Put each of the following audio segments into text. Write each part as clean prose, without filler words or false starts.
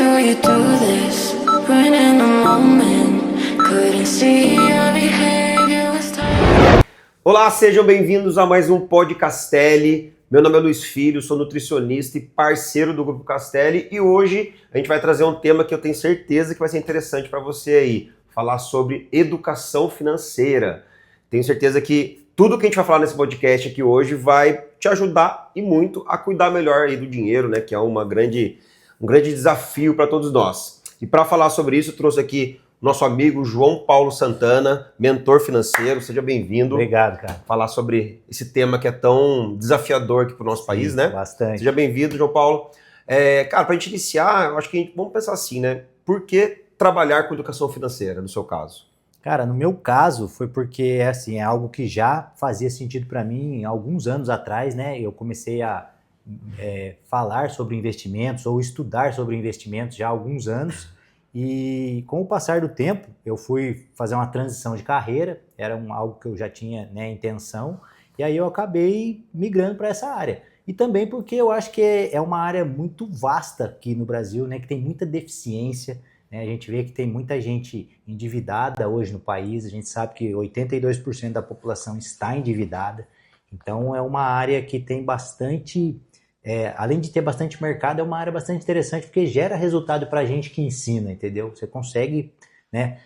do you do this? When in the moment, couldn't see your behavior was tight. Olá, sejam bem-vindos a mais um Pod Castelli. Meu nome é Luiz Filho, sou nutricionista e parceiro do Grupo Castelli e hoje a gente vai trazer um tema que eu tenho certeza que vai ser interessante para você aí, falar sobre educação financeira. Tenho certeza que tudo que a gente vai falar nesse podcast aqui hoje vai te ajudar e muito a cuidar melhor aí do dinheiro, né, que é um grande desafio para todos nós. E para falar sobre isso, eu trouxe aqui nosso amigo João Paulo Santana, mentor financeiro. Seja bem-vindo. Obrigado, cara. Falar sobre esse tema que é tão desafiador aqui para o nosso país, né? Bastante. Seja bem-vindo, João Paulo. Cara, para a gente iniciar, eu acho que vamos pensar assim, né? Por que trabalhar com educação financeira, no seu caso? Cara, no meu caso foi porque assim, é algo que já fazia sentido para mim alguns anos atrás, né? Eu comecei a falar sobre investimentos ou estudar sobre investimentos já há alguns anos. E com o passar do tempo, eu fui fazer uma transição de carreira, era algo que eu já tinha, né, intenção, e aí eu acabei migrando para essa área. E também porque eu acho que é uma área muito vasta aqui no Brasil, né, que tem muita deficiência, né, a gente vê que tem muita gente endividada hoje no país, a gente sabe que 82% da população está endividada, então é uma área que tem bastante... além de ter bastante mercado, é uma área bastante interessante porque gera resultado para a gente que ensina, entendeu? Você consegue, né,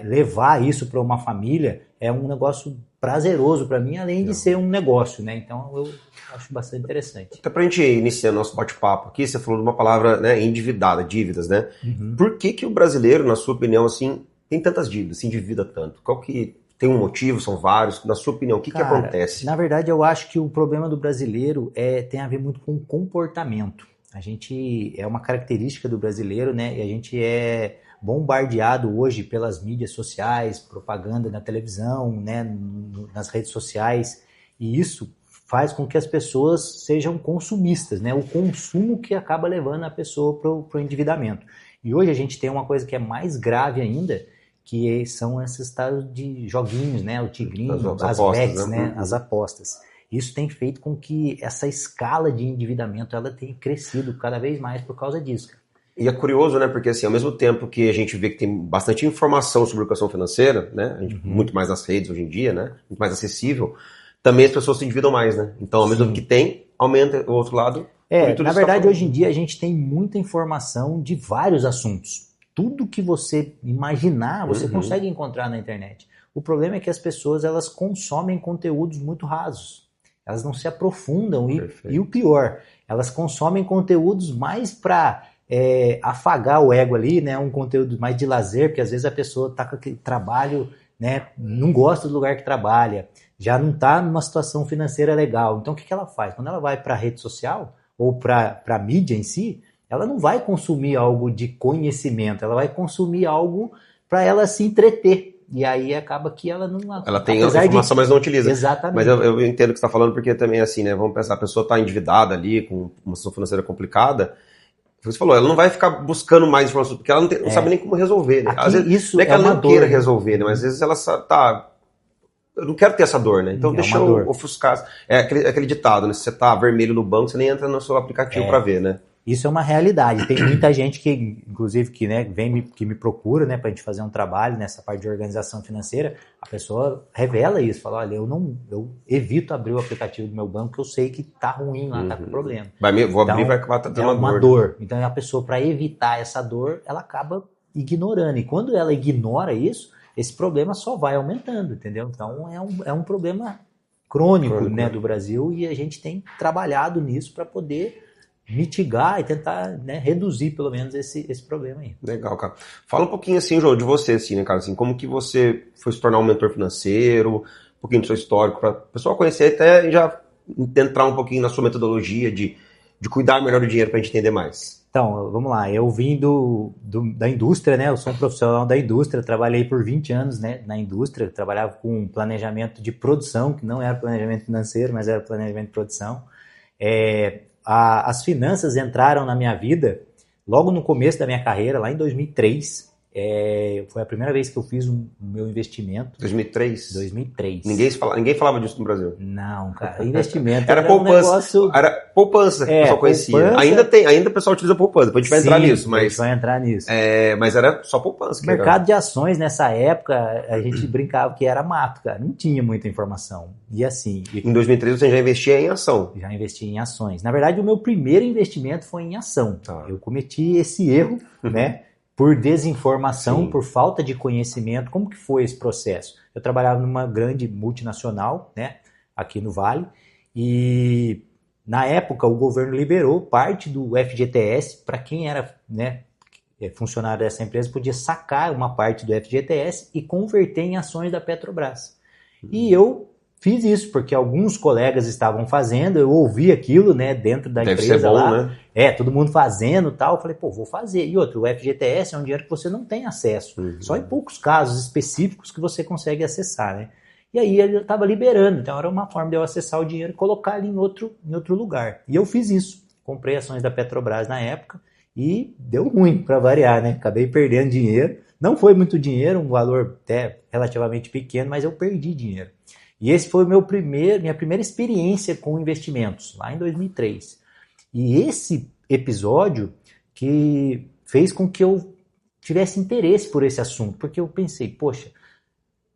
levar isso para uma família, é um negócio prazeroso para mim, além de ser um negócio, né? Então eu acho bastante interessante. Até para a gente iniciar nosso bate-papo aqui, você falou de uma palavra, né, endividada, dívidas, né? Uhum. Por que o brasileiro, na sua opinião, assim, tem tantas dívidas, se endivida tanto? Qual que... Tem um motivo, são vários. Na sua opinião, o que acontece? Na verdade, eu acho que o problema do brasileiro tem a ver muito com o comportamento. A gente é uma característica do brasileiro, né? E a gente é bombardeado hoje pelas mídias sociais, propaganda na televisão, né? Nas redes sociais. E isso faz com que as pessoas sejam consumistas, né? O consumo que acaba levando a pessoa para o endividamento. E hoje a gente tem uma coisa que é mais grave ainda, que são esses tais de joguinhos, né? O tigrinho, as bets, né? As apostas. Isso tem feito com que essa escala de endividamento ela tenha crescido cada vez mais por causa disso. E é curioso, né? Porque assim, ao mesmo tempo que a gente vê que tem bastante informação sobre educação financeira, né? Muito mais nas redes hoje em dia, né? Muito mais acessível, também as pessoas se endividam mais, né? Então, ao mesmo tempo que tem, aumenta o outro lado. Na verdade, hoje em dia a gente tem muita informação de vários assuntos. Tudo que você imaginar, você consegue encontrar na internet. O problema é que as pessoas elas consomem conteúdos muito rasos. Elas não se aprofundam e o pior, elas consomem conteúdos mais para afagar o ego ali, né? Um conteúdo mais de lazer, porque às vezes a pessoa está com aquele trabalho, né? Não gosta do lugar que trabalha, já não está numa situação financeira legal. Então o que ela faz? Quando ela vai para a rede social ou para a mídia em si, ela não vai consumir algo de conhecimento, ela vai consumir algo para ela se entreter. E aí acaba que ela não... Ela tem informação, mas não utiliza. Exatamente. Mas eu entendo o que você está falando, porque também assim, né? Vamos pensar, a pessoa está endividada ali, com uma situação financeira complicada. Você falou, ela não vai ficar buscando mais informações, porque ela não sabe nem como resolver, né? Às vezes, isso não é que ela não dor, queira né? resolver, né? Mas às vezes ela tá... Eu não quero ter essa dor, né? Então deixa eu ofuscar. É aquele ditado, né? Se você tá vermelho no banco, você nem entra no seu aplicativo para ver, né? Isso é uma realidade. Tem muita gente que, inclusive, que me procura, né, para a gente fazer um trabalho nessa parte de organização financeira. A pessoa revela isso, fala, olha, eu evito abrir o aplicativo do meu banco, porque eu sei que tá ruim lá, tá com problema. Vou abrir e vai acabar tendo uma dor. Então a pessoa, para evitar essa dor, ela acaba ignorando. E quando ela ignora isso, esse problema só vai aumentando, entendeu? Então é um problema crônico, né, do Brasil, e a gente tem trabalhado nisso para poder mitigar e tentar, né, reduzir pelo menos esse problema aí. Legal, cara. Fala um pouquinho assim, João, de você, assim, né, cara? Assim, como que você foi se tornar um mentor financeiro, um pouquinho do seu histórico, para o pessoal conhecer até já entrar um pouquinho na sua metodologia de cuidar melhor do dinheiro para a gente entender mais. Então, vamos lá. Eu vim da indústria, né? Eu sou um profissional da indústria, trabalhei por 20 anos, né, na indústria, trabalhava com planejamento de produção, que não era planejamento financeiro, mas era planejamento de produção. As finanças entraram na minha vida logo no começo da minha carreira, lá em 2003. Foi a primeira vez que eu fiz o meu investimento. 2003? 2003. Ninguém falava disso no Brasil. Não, cara. Investimento era poupança. Um negócio... Era poupança que o pessoal conhecia. Ainda o pessoal utiliza poupança. Depois a gente vai entrar nisso. Mas, a gente vai entrar nisso. Mas era só poupança. O mercado de ações, nessa época, a gente brincava que era mato, cara. Não tinha muita informação. E assim... Em 2003 você já investia em ação? Já investi em ações. Na verdade, o meu primeiro investimento foi em ação. Tá. Eu cometi esse erro, né? Por desinformação, Sim. por falta de conhecimento. Como que foi esse processo? Eu trabalhava numa grande multinacional, né, aqui no Vale, e na época o governo liberou parte do FGTS para quem era, né, funcionário dessa empresa, podia sacar uma parte do FGTS e converter em ações da Petrobras. E eu fiz isso, porque alguns colegas estavam fazendo, eu ouvi aquilo, né, dentro da Deve empresa ser bom, lá. né? Todo mundo fazendo e tal. Eu falei, vou fazer. E outro, o FGTS é um dinheiro que você não tem acesso. Só em poucos casos específicos que você consegue acessar, né? E aí ele estava liberando, então era uma forma de eu acessar o dinheiro e colocar ele em outro lugar. E eu fiz isso. Comprei ações da Petrobras na época e deu ruim, para variar, né? Acabei perdendo dinheiro. Não foi muito dinheiro, um valor até relativamente pequeno, mas eu perdi dinheiro. E esse foi minha primeira experiência com investimentos, lá em 2003. E esse episódio que fez com que eu tivesse interesse por esse assunto, porque eu pensei, poxa,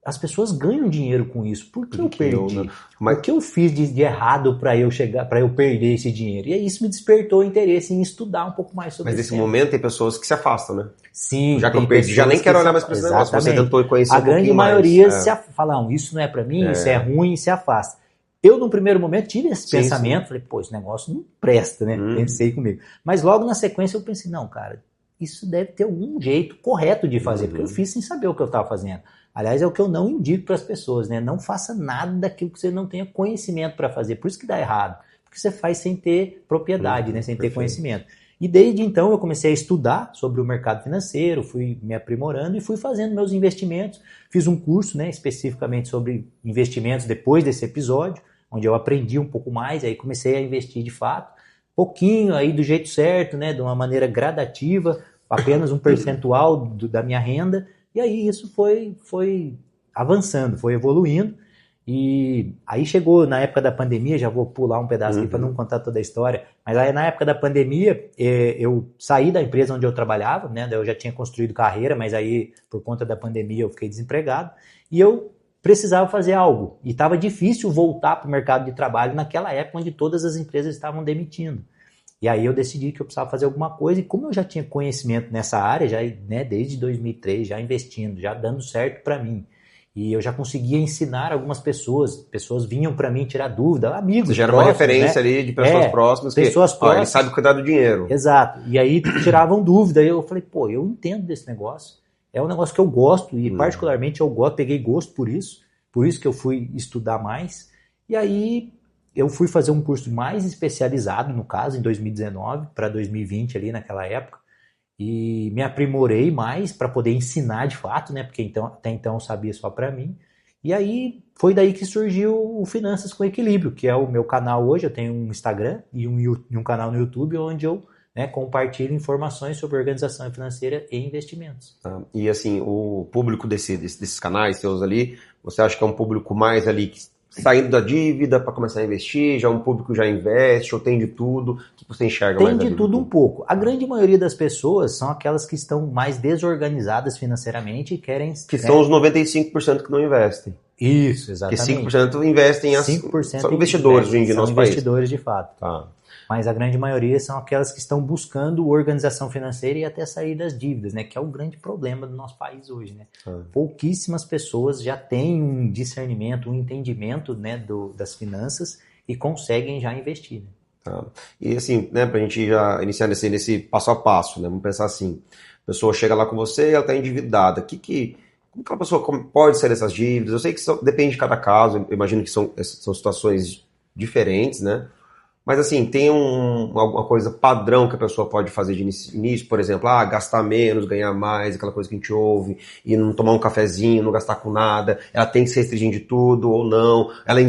as pessoas ganham dinheiro com isso, por que eu perdi? O que eu fiz de errado para eu perder esse dinheiro? E aí isso me despertou o interesse em estudar um pouco mais sobre isso. Mas nesse momento tem pessoas que se afastam, né? Sim. Já que eu perdi, já nem quero olhar mais para esse negócio. Você tentou conhecer a grande maioria fala, isso não é para mim, isso é ruim, e se afasta. Eu, num primeiro momento, tive esse pensamento, falei, esse negócio não presta, né? Pensei comigo. Mas logo na sequência eu pensei, não, cara, isso deve ter algum jeito correto de fazer, porque eu fiz sem saber o que eu estava fazendo. Aliás, é o que eu não indico para as pessoas, né? Não faça nada daquilo que você não tenha conhecimento para fazer. Por isso que dá errado. Porque você faz sem ter propriedade, né? Sem ter conhecimento. E desde então eu comecei a estudar sobre o mercado financeiro, fui me aprimorando e fui fazendo meus investimentos. Fiz um curso, né, especificamente sobre investimentos depois desse episódio, onde eu aprendi um pouco mais, aí comecei a investir de fato. Pouquinho aí do jeito certo, né? De uma maneira gradativa, apenas um percentual da minha renda. E aí isso foi avançando, foi evoluindo. E aí chegou na época da pandemia, já vou pular um pedaço aqui para não contar toda a história, mas aí na época da pandemia eu saí da empresa onde eu trabalhava, né? Eu já tinha construído carreira, mas aí por conta da pandemia eu fiquei desempregado e eu precisava fazer algo. E estava difícil voltar para o mercado de trabalho naquela época onde todas as empresas estavam demitindo. E aí eu decidi que eu precisava fazer alguma coisa, e como eu já tinha conhecimento nessa área, já, né, desde 2003, já investindo, já dando certo para mim, e eu já conseguia ensinar algumas pessoas vinham para mim tirar dúvida, amigos. Você gera uma referência, né, ali de pessoas próximas, pessoas próximas. Ele sabe cuidar do dinheiro. Exato, e aí tiravam dúvida, e eu falei, eu entendo desse negócio, é um negócio que eu gosto, e particularmente eu gosto, peguei gosto por isso que eu fui estudar mais, e aí eu fui fazer um curso mais especializado, no caso, em 2019 para 2020 ali naquela época, e me aprimorei mais para poder ensinar de fato, né? Porque até então eu sabia só para mim. E aí foi daí que surgiu o Finanças com Equilíbrio, que é o meu canal hoje. Eu tenho um Instagram e um canal no YouTube onde eu, né, compartilho informações sobre organização financeira e investimentos. E assim, o público desses canais seus ali, você acha que é um público mais ali saindo da dívida para começar a investir, já um público já investe, ou tem de tudo? O que você enxerga mais? Tem de tudo um pouco. A grande maioria das pessoas são aquelas que estão mais desorganizadas financeiramente e querem... Que são os 95% que não investem. Isso, exatamente. Porque 5% investem em 5% são investidores hoje em dia no nosso país. São investidores de fato. Tá. Mas a grande maioria são aquelas que estão buscando organização financeira e até sair das dívidas, né? Que é o grande problema do nosso país hoje, né? Pouquíssimas pessoas já têm um discernimento, um entendimento, né, das finanças e conseguem já investir, né? Tá. E assim, né, pra gente já iniciar nesse passo a passo, né? Vamos pensar assim, a pessoa chega lá com você e ela está endividada. Como que a pessoa pode sair dessas dívidas? Eu sei que depende de cada caso, eu imagino que são situações diferentes, né? Mas assim, tem alguma coisa padrão que a pessoa pode fazer de início, por exemplo, gastar menos, ganhar mais, aquela coisa que a gente ouve, e não tomar um cafezinho, não gastar com nada, ela tem que se restringir de tudo ou não. Ela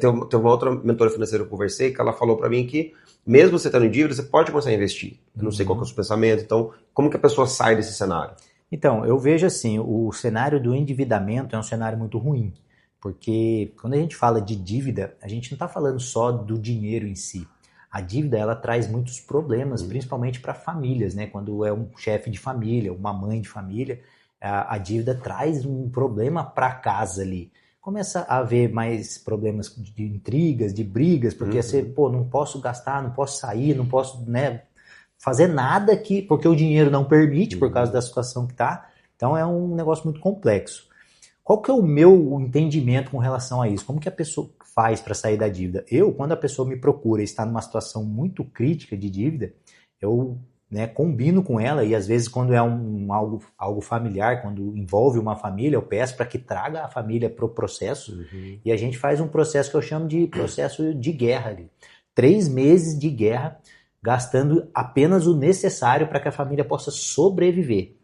tem uma outra mentora financeira que eu conversei, que ela falou para mim que mesmo você estando em dívida, você pode começar a investir. Eu não sei qual que é o seu pensamento, então como que a pessoa sai desse cenário? Então, eu vejo assim, o cenário do endividamento é um cenário muito ruim, porque quando a gente fala de dívida, a gente não está falando só do dinheiro em si. A dívida, ela traz muitos problemas, principalmente para famílias, né? Quando é um chefe de família, uma mãe de família, a dívida traz um problema para casa ali. Começa a haver mais problemas de intrigas, de brigas, porque você, pô, não posso gastar, não posso sair, não posso, né, fazer nada aqui, porque o dinheiro não permite, por causa da situação que tá. Então é um negócio muito complexo. Qual que é o meu entendimento com relação a isso? Como que a pessoa faz para sair da dívida? Quando a pessoa me procura e está numa situação muito crítica de dívida, eu, né, combino com ela, e às vezes quando é algo familiar, quando envolve uma família, eu peço para que traga a família para o processo, e a gente faz um processo que eu chamo de processo de guerra ali. 3 meses de guerra, gastando apenas o necessário para que a família possa sobreviver.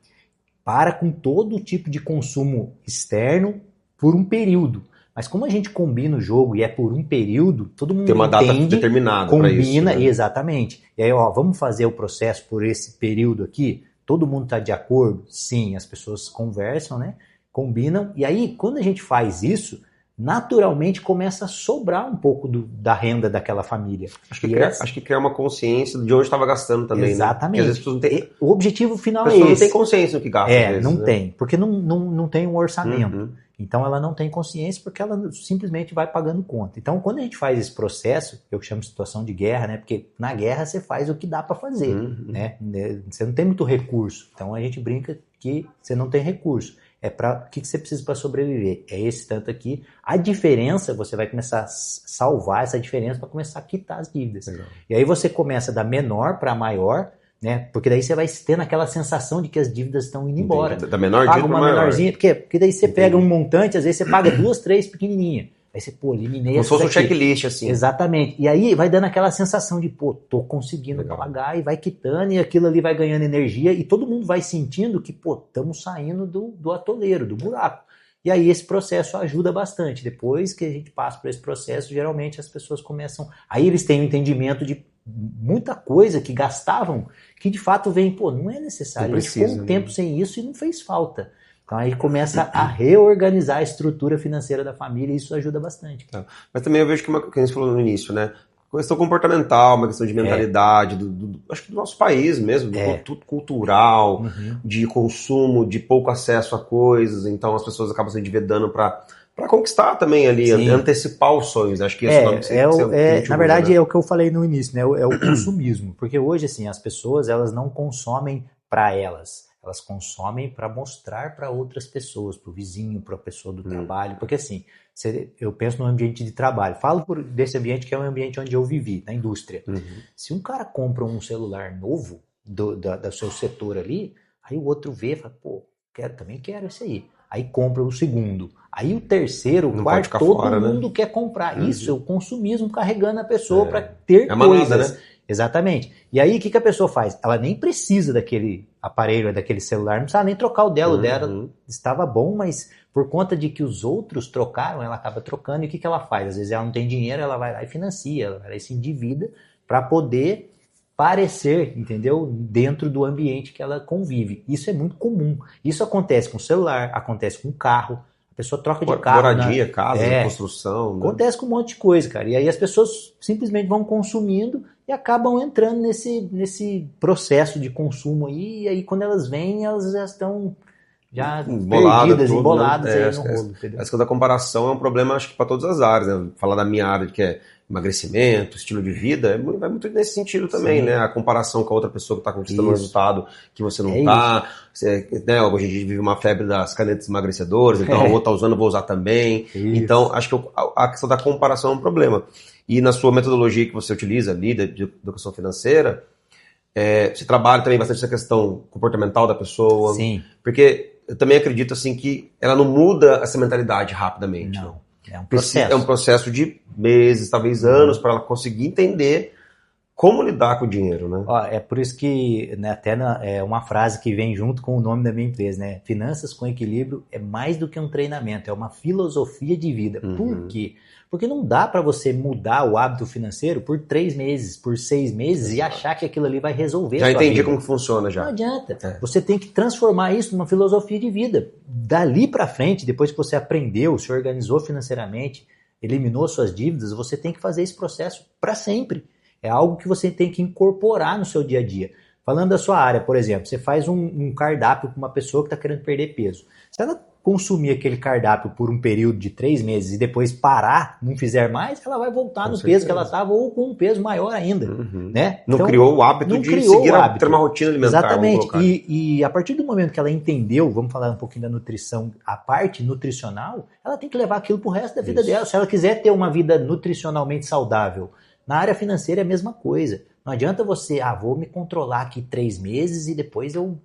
Para com todo tipo de consumo externo por um período. Mas como a gente combina o jogo e é por um período, todo mundo Tem uma data entende, determinada para isso. combina, Né? exatamente. E aí, vamos fazer o processo por esse período aqui? Todo mundo está de acordo? Sim, as pessoas conversam, né? Combinam. E aí, quando a gente faz isso, naturalmente começa a sobrar um pouco da renda daquela família. Acho que criar uma consciência de onde estava gastando também. Exatamente. Né? Porque às vezes as pessoas não têm, O objetivo final é não esse. tem consciência do que gasta. Às vezes, Não né? tem, porque não tem um orçamento. Então ela não tem consciência porque ela simplesmente vai pagando conta. Então quando a gente faz esse processo, eu chamo de situação de guerra, né? Porque na guerra você faz o que dá para fazer, né? Você não tem muito recurso. Então a gente brinca que você não tem recurso. O que você precisa para sobreviver? É esse tanto aqui. A diferença, você vai começar a salvar essa diferença para começar a quitar as dívidas. Legal. E aí você começa da menor para maior, né? Porque daí você vai tendo aquela sensação de que as dívidas estão indo embora. Da menor paga dívida uma pra maior. menorzinha, porque daí você pega um montante, às vezes você paga 2, 3 pequenininhas. Aí você, eliminei Como se fosse um essas aqui. checklist, assim. Exatamente. E aí vai dando aquela sensação de, tô conseguindo pagar, e vai quitando, e aquilo ali vai ganhando energia, e todo mundo vai sentindo que, estamos saindo do atoleiro, do buraco. E aí esse processo ajuda bastante. Depois que a gente passa por esse processo, geralmente as pessoas começam... Aí eles têm um entendimento de muita coisa que gastavam, que de fato vem, não é necessário. A gente ficou um tempo sem isso e não fez falta. Então aí começa a reorganizar a estrutura financeira da família e isso ajuda bastante. Mas também eu vejo que a gente falou no início, né? Uma questão comportamental, uma questão de mentalidade, acho que do nosso país mesmo, cultural, de consumo, de pouco acesso a coisas, então as pessoas acabam se endividando para conquistar também ali, antecipar os sonhos. Acho que esse nome que você na verdade, é o que eu falei no início, né? É o consumismo. Porque hoje, assim, as pessoas, elas não consomem para elas. Elas consomem para mostrar para outras pessoas, para o vizinho, para a pessoa do trabalho. Porque assim, eu penso no ambiente de trabalho. Falo desse ambiente que é um ambiente onde eu vivi, na indústria. Se um cara compra um celular novo do seu setor ali, aí o outro vê e fala, também quero esse aí. Aí compra o segundo. Aí o terceiro, o quarto, todo mundo quer comprar. Isso é o consumismo carregando a pessoa para ter coisas. Manada, né? Exatamente. E aí, o que a pessoa faz? Ela nem precisa daquele aparelho, daquele celular, não precisa nem trocar o dela. O dela estava bom, mas por conta de que os outros trocaram, ela acaba trocando. E o que ela faz? Às vezes ela não tem dinheiro, ela vai lá e financia, ela vai lá e se endivida para poder parecer, entendeu? Dentro do ambiente que ela convive. Isso é muito comum. Isso acontece com o celular, acontece com o carro. A pessoa troca de carro. Moradia, casa, construção. Né? Acontece com um monte de coisa, cara. E aí as pessoas simplesmente vão consumindo e acabam entrando nesse processo de consumo aí. E aí quando elas vêm, elas já estão perdidas, emboladas aí no rolo. Essa coisa da comparação é um problema, acho que para todas as áreas. Né? Falar da minha área, que é emagrecimento, estilo de vida, vai muito nesse sentido também, né? A comparação com a outra pessoa que está conquistando um resultado que você não está. Né? Hoje a gente vive uma febre das canetas emagrecedoras, então o outro está usando, eu vou usar também. Isso. Então, acho que a questão da comparação é um problema. E na sua metodologia que você utiliza ali, de educação financeira, você trabalha também bastante essa questão comportamental da pessoa. Sim. Porque eu também acredito assim que ela não muda essa mentalidade rapidamente. Não. Né? É um processo. É um processo de meses, talvez anos, para ela conseguir entender como lidar com o dinheiro, né? Ó, é por isso que, né, é uma frase que vem junto com o nome da minha empresa, né? Finanças com equilíbrio é mais do que um treinamento, é uma filosofia de vida. Por quê? Porque não dá para você mudar o hábito financeiro por 3 meses, por 6 meses e achar que aquilo ali vai resolver a Já sua entendi vida. como que funciona já. Não adianta. Você tem que transformar isso numa filosofia de vida. Dali para frente, depois que você aprendeu, se organizou financeiramente, eliminou suas dívidas, você tem que fazer esse processo para sempre. É algo que você tem que incorporar no seu dia a dia. Falando da sua área, por exemplo, você faz um cardápio para uma pessoa que está querendo perder peso. Se ela consumir aquele cardápio por um período de 3 meses e depois parar, não fizer mais, ela vai voltar no peso que ela estava ou com um peso maior ainda. Né? Não Então, criou o hábito não de criou seguir o hábito. ter uma rotina alimentar. Exatamente. E a partir do momento que ela entendeu, vamos falar um pouquinho da nutrição, a parte nutricional, ela tem que levar aquilo pro resto da vida dela. Se ela quiser ter uma vida nutricionalmente saudável, na área financeira é a mesma coisa. Não adianta você, vou me controlar aqui 3 meses e depois eu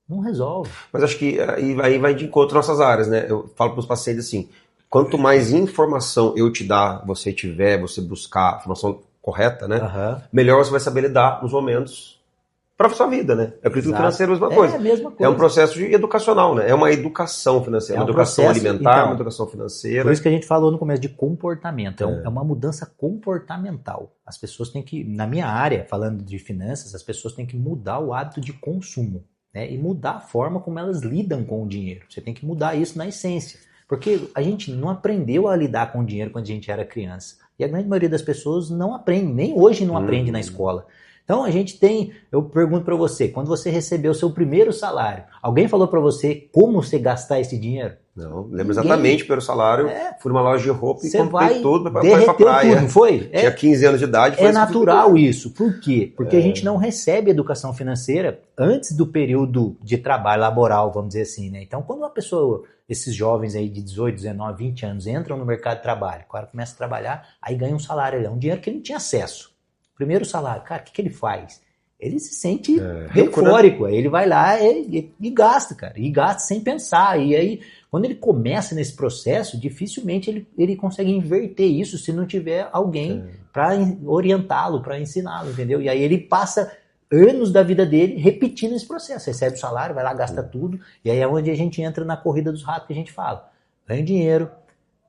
não resolve. Mas acho que aí vai de encontro às nossas áreas, né? Eu falo para os pacientes assim, quanto mais informação eu te dar, você buscar a informação correta, né? Melhor você vai saber lidar nos momentos para a sua vida, né? Eu acredito que o financeiro é a mesma coisa. É a mesma coisa. É um processo educacional, né? É uma educação financeira, uma educação alimentar, uma educação financeira. Por isso que a gente falou no começo de comportamento. É uma mudança comportamental. As pessoas têm que, na minha área, falando de finanças, as pessoas têm que mudar o hábito de consumo, né? E mudar a forma como elas lidam com o dinheiro. Você tem que mudar isso na essência. Porque a gente não aprendeu a lidar com o dinheiro quando a gente era criança. E a grande maioria das pessoas não aprende, nem hoje não aprende na escola. Então a gente tem, eu pergunto para você, quando você recebeu o seu primeiro salário, alguém falou para você como você gastar esse dinheiro? Não, lembro exatamente pelo salário, fui numa loja de roupa e comprei tudo para ir pra praia. Tudo, não foi? Tinha 15 anos de idade. É natural isso. Por quê? Porque a gente não recebe educação financeira antes do período de trabalho laboral, vamos dizer assim, né? Então quando uma pessoa, esses jovens aí de 18, 19, 20 anos entram no mercado de trabalho, o cara começa a trabalhar, aí ganha um salário, é um dinheiro que ele não tinha acesso. Primeiro salário, cara, o que ele faz? Ele se sente eufórico, aí ele vai lá e gasta, cara, e gasta sem pensar, e aí quando ele começa nesse processo, dificilmente ele consegue inverter isso se não tiver alguém para orientá-lo, para ensiná-lo, entendeu? E aí ele passa anos da vida dele repetindo esse processo, recebe o salário, vai lá, gasta tudo, e aí é onde a gente entra na corrida dos ratos que a gente fala, ganha dinheiro,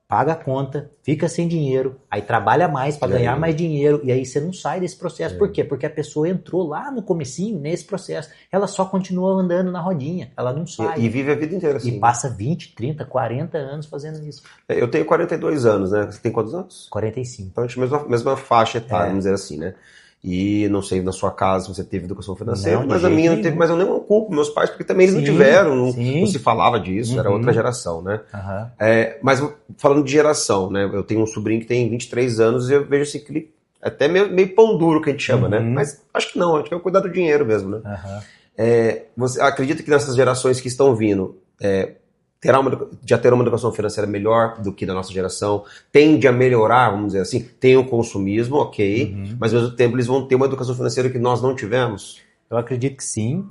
paga a conta, fica sem dinheiro, aí trabalha mais para ganhar mais dinheiro, e aí você não sai desse processo. Por quê? Porque a pessoa entrou lá no comecinho, nesse processo, ela só continua andando na rodinha, ela não sai. E vive a vida inteira assim. E passa 20, 30, 40 anos fazendo isso. Eu tenho 42 anos, né? Você tem quantos anos? 45. Então a gente mesma faixa etária, vamos dizer assim, né? E não sei, na sua casa você teve educação financeira, mas a minha não teve, mas eu nem culpo meus pais, porque também eles não tiveram, não se falava disso, era outra geração, né? Mas falando de geração, né? Eu tenho um sobrinho que tem 23 anos e eu vejo assim que ele é até meio pão duro que a gente chama, né? Mas acho que não, acho que é cuidar do dinheiro mesmo, né? Você acredita que nessas gerações que estão vindo, já terá uma educação financeira melhor do que da nossa geração, tende a melhorar, vamos dizer assim, tem o consumismo, ok, mas ao mesmo tempo eles vão ter uma educação financeira que nós não tivemos? Eu acredito que sim.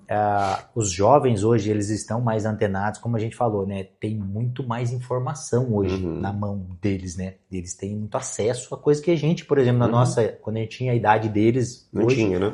Os jovens hoje, eles estão mais antenados, como a gente falou, né? Tem muito mais informação hoje na mão deles, né? Eles têm muito acesso a coisas que a gente, por exemplo, quando a gente tinha a idade deles,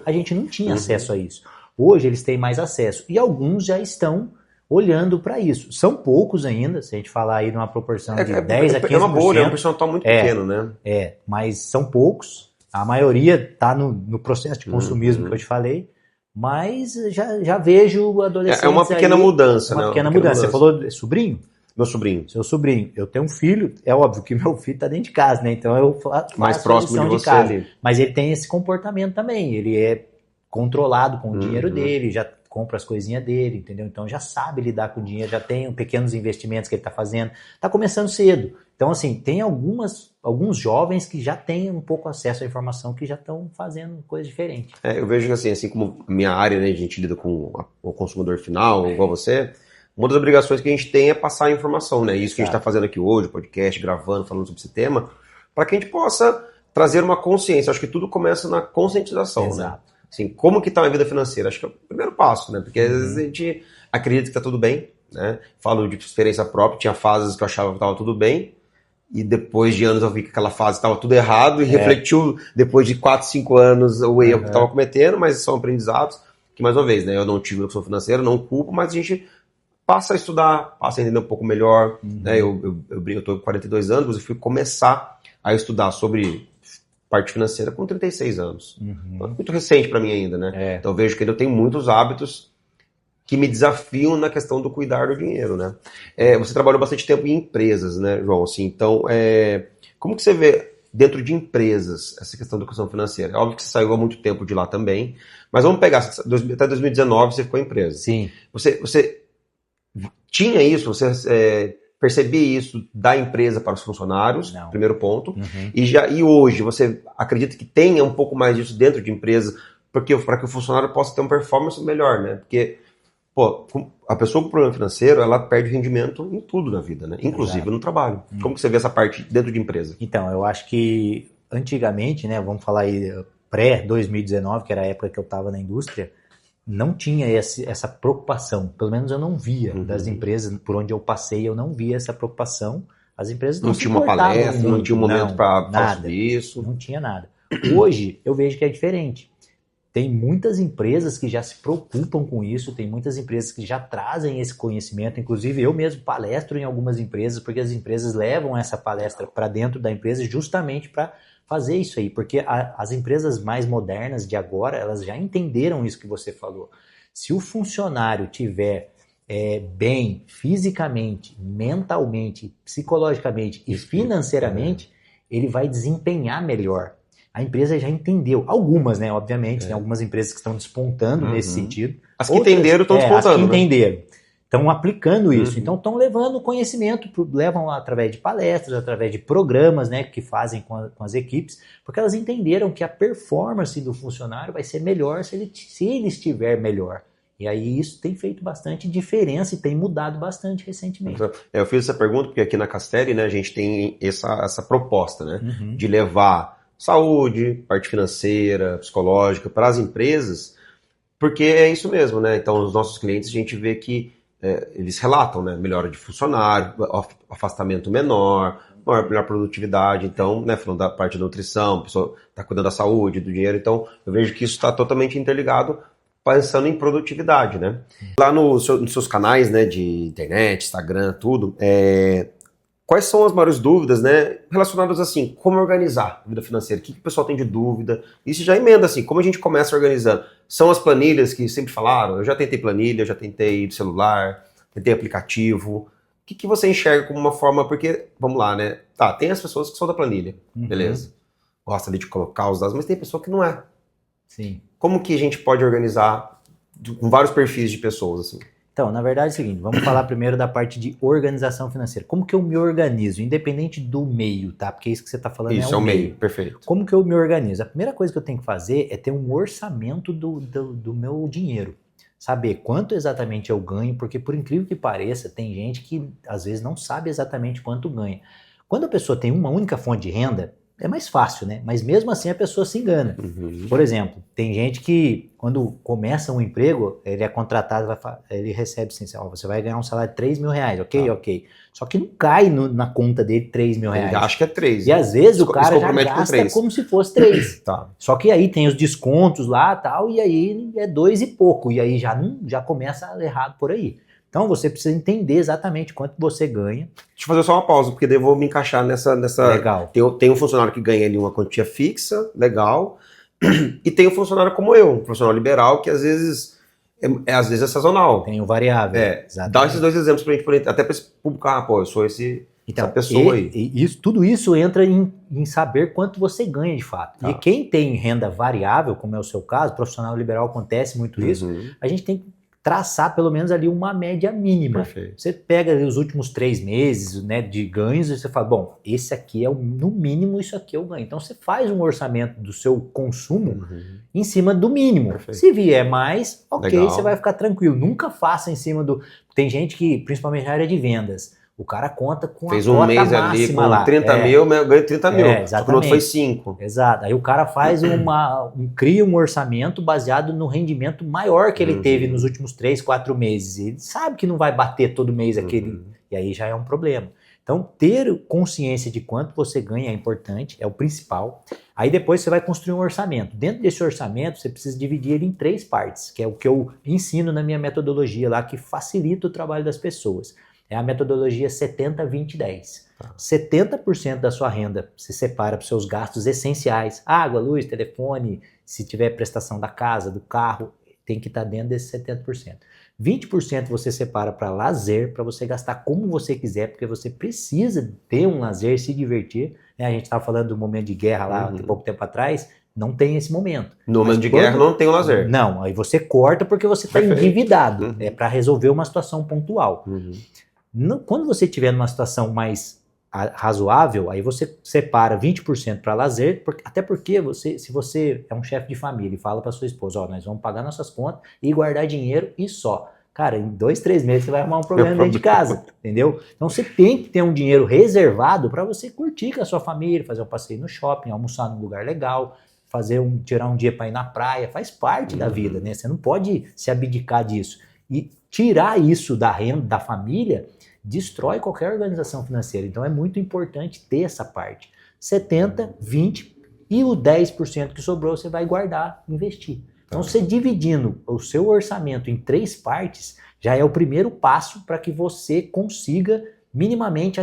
a gente não tinha acesso a isso. Hoje eles têm mais acesso e alguns já estão olhando para isso. São poucos ainda, se a gente falar aí numa proporção de 10 a 15%. É uma bolha, é um percentual muito pequeno, né? Mas são poucos. A maioria está no processo de consumismo que eu te falei, mas já vejo adolescentes. É uma pequena mudança, né? Uma pequena mudança. Você falou sobrinho? Meu sobrinho. Seu sobrinho. Eu tenho um filho, é óbvio que meu filho está dentro de casa, né? Então eu faço mais próximo de você casa. Ali. Mas ele tem esse comportamento também. Ele é controlado com o dinheiro dele, já compra as coisinhas dele, entendeu? Então já sabe lidar com o dinheiro, já tem pequenos investimentos que ele está fazendo. Está começando cedo. Então, assim, tem alguns jovens que já têm um pouco acesso à informação, que já estão fazendo coisas diferentes. Eu vejo que assim como minha área, né, a gente lida com o consumidor final, igual você, uma das obrigações que a gente tem é passar a informação, né? Isso que a gente está fazendo aqui hoje, podcast, gravando, falando sobre esse tema, para que a gente possa trazer uma consciência. Acho que tudo começa na conscientização, né? Assim, como que está a vida financeira? Acho que é o primeiro passo, né? Porque às vezes a gente acredita que está tudo bem, né? Falo de experiência própria, tinha fases que eu achava que estava tudo bem, e depois de anos eu vi que aquela fase estava tudo errado e refletiu depois de 4, 5 anos o erro que estava cometendo, mas são aprendizados que, mais uma vez, né, eu não tive educação financeira, não culpo, mas a gente passa a estudar, passa a entender um pouco melhor, né, eu estou com 42 anos, mas eu fui começar a estudar sobre parte financeira com 36 anos. Então, é muito recente para mim ainda, né? Então eu vejo que ainda eu tenho muitos hábitos que me desafiam na questão do cuidar do dinheiro, né? Você trabalhou bastante tempo em empresas, né, João? Assim, então, como que você vê dentro de empresas essa questão da educação financeira? É óbvio que você saiu há muito tempo de lá também, mas vamos pegar, até 2019 você ficou em empresa. Sim. Você tinha isso, você percebia isso da empresa para os funcionários, Não. primeiro ponto, e hoje você acredita que tenha um pouco mais disso dentro de empresas, para que o funcionário possa ter uma performance melhor, né? Porque a pessoa com problema financeiro, ela perde rendimento em tudo na vida, né? Inclusive no trabalho. Como que você vê essa parte dentro de empresa? Então, eu acho que antigamente, né, vamos falar aí pré-2019, que era a época que eu estava na indústria, não tinha essa preocupação. Pelo menos eu não via das empresas, por onde eu passei, eu não via essa preocupação. As empresas não tinha uma palestra, não tinha um momento para falar sobre isso. Não tinha nada. Hoje, eu vejo que é diferente. Tem muitas empresas que já se preocupam com isso, tem muitas empresas que já trazem esse conhecimento, inclusive eu mesmo palestro em algumas empresas, porque as empresas levam essa palestra para dentro da empresa justamente para fazer isso aí, porque as empresas mais modernas de agora, elas já entenderam isso que você falou. Se o funcionário tiver bem fisicamente, mentalmente, psicologicamente e financeiramente, ele vai desempenhar melhor. A empresa já entendeu. Algumas, né? Obviamente, tem algumas empresas que estão despontando nesse sentido. As que entenderam estão despontando. As que entenderam. Estão aplicando isso. Então, estão levando conhecimento, levam através de palestras, através de programas, né, que fazem com as equipes, porque elas entenderam que a performance do funcionário vai ser melhor se ele estiver melhor. E aí isso tem feito bastante diferença e tem mudado bastante recentemente. Eu fiz essa pergunta porque aqui na Castelli, né, a gente tem essa proposta, né, de levar saúde, parte financeira, psicológica para as empresas, porque é isso mesmo, né? Então, os nossos clientes, a gente vê que eles relatam, né? Melhora de funcionário, afastamento menor, melhor produtividade. Então, né, falando da parte da nutrição, a pessoa está cuidando da saúde, do dinheiro. Então, eu vejo que isso está totalmente interligado, pensando em produtividade, né? Lá nos seus canais, né, de internet, Instagram, tudo, quais são as maiores dúvidas, né, relacionadas assim, como organizar a vida financeira? O que o pessoal tem de dúvida? Isso já emenda assim, como a gente começa organizando? São as planilhas que sempre falaram? Eu já tentei planilha, eu já tentei celular, tentei aplicativo. O que você enxerga como uma forma, porque, vamos lá, né, tá, tem as pessoas que são da planilha, beleza, gosta ali de colocar os dados, mas tem pessoa que não é. Sim. Como que a gente pode organizar com vários perfis de pessoas, assim? Então, na verdade é o seguinte, vamos falar primeiro da parte de organização financeira. Como que eu me organizo, independente do meio, tá? Porque isso que você está falando isso, é o meio, perfeito. Como que eu me organizo? A primeira coisa que eu tenho que fazer é ter um orçamento do meu dinheiro. Saber quanto exatamente eu ganho, porque por incrível que pareça, tem gente que às vezes não sabe exatamente quanto ganha. Quando a pessoa tem uma única fonte de renda, é mais fácil, né? Mas mesmo assim a pessoa se engana. Por exemplo, tem gente que quando começa um emprego, ele é contratado, ele recebe assim, você vai ganhar um salário de 3 mil reais, ok. Só que não cai na conta dele 3 mil reais. Ele acha que é 3. E às vezes o cara já gasta como se fosse 3. Tá. Só que aí tem os descontos lá e tal, e aí é 2 e pouco. E aí já começa errado por aí. Então você precisa entender exatamente quanto você ganha. Deixa eu fazer só uma pausa, porque daí eu vou me encaixar nessa... Legal. Tem um funcionário que ganha ali uma quantia fixa, legal, e tem um funcionário como eu, um profissional liberal, que às vezes às vezes é sazonal. Tem o variável. Dá esses dois exemplos pra gente, até pra esse público, eu sou essa pessoa aí. Tudo isso entra em saber quanto você ganha de fato. Tá. E quem tem renda variável, como é o seu caso, profissional liberal acontece muito isso, a gente tem que traçar pelo menos ali uma média mínima. Perfeito. Você pega ali os últimos 3 meses, né, de ganhos e você fala, bom, esse aqui no mínimo isso aqui eu ganho. Então você faz um orçamento do seu consumo em cima do mínimo. Perfeito. Se vier mais, ok, legal. Você vai ficar tranquilo. Nunca faça em cima do... Tem gente que, principalmente na área de vendas, o cara conta com fez a cota mês ali com lá. 30 mil, eu ganho 30 mil. Exatamente. Só que o outro foi 5. Exato. Aí o cara faz cria um orçamento baseado no rendimento maior que ele teve nos últimos 3, 4 meses. Ele sabe que não vai bater todo mês aquele. E aí já é um problema. Então, ter consciência de quanto você ganha é importante, é o principal. Aí depois você vai construir um orçamento. Dentro desse orçamento, você precisa dividir ele em 3 partes, que é o que eu ensino na minha metodologia lá, que facilita o trabalho das pessoas. É a metodologia 70-20-10. 70% da sua renda se separa para os seus gastos essenciais. Água, luz, telefone, se tiver prestação da casa, do carro, tem que estar dentro desse 70%. 20% você separa para lazer, para você gastar como você quiser, porque você precisa ter um lazer, se divertir. Né? A gente estava falando do momento de guerra lá, há pouco tempo atrás, não tem esse momento. No momento de guerra não tem o lazer. Não, aí você corta porque você está endividado. É para resolver uma situação pontual. Quando você estiver numa situação mais razoável, aí você separa 20% para lazer, até porque se você é um chefe de família e fala para sua esposa, ó, nós vamos pagar nossas contas e guardar dinheiro e só. Cara, em 2, 3 meses você vai arrumar um problema dentro de casa, entendeu? Então você tem que ter um dinheiro reservado para você curtir com a sua família, fazer um passeio no shopping, almoçar num lugar legal, tirar um dia para ir na praia, faz parte da vida, né? Você não pode se abdicar disso. E tirar isso da renda da família destrói qualquer organização financeira. Então é muito importante ter essa parte. 70, 20 e o 10% que sobrou você vai guardar, investir. Então você dividindo o seu orçamento em 3 partes já é o primeiro passo para que você consiga minimamente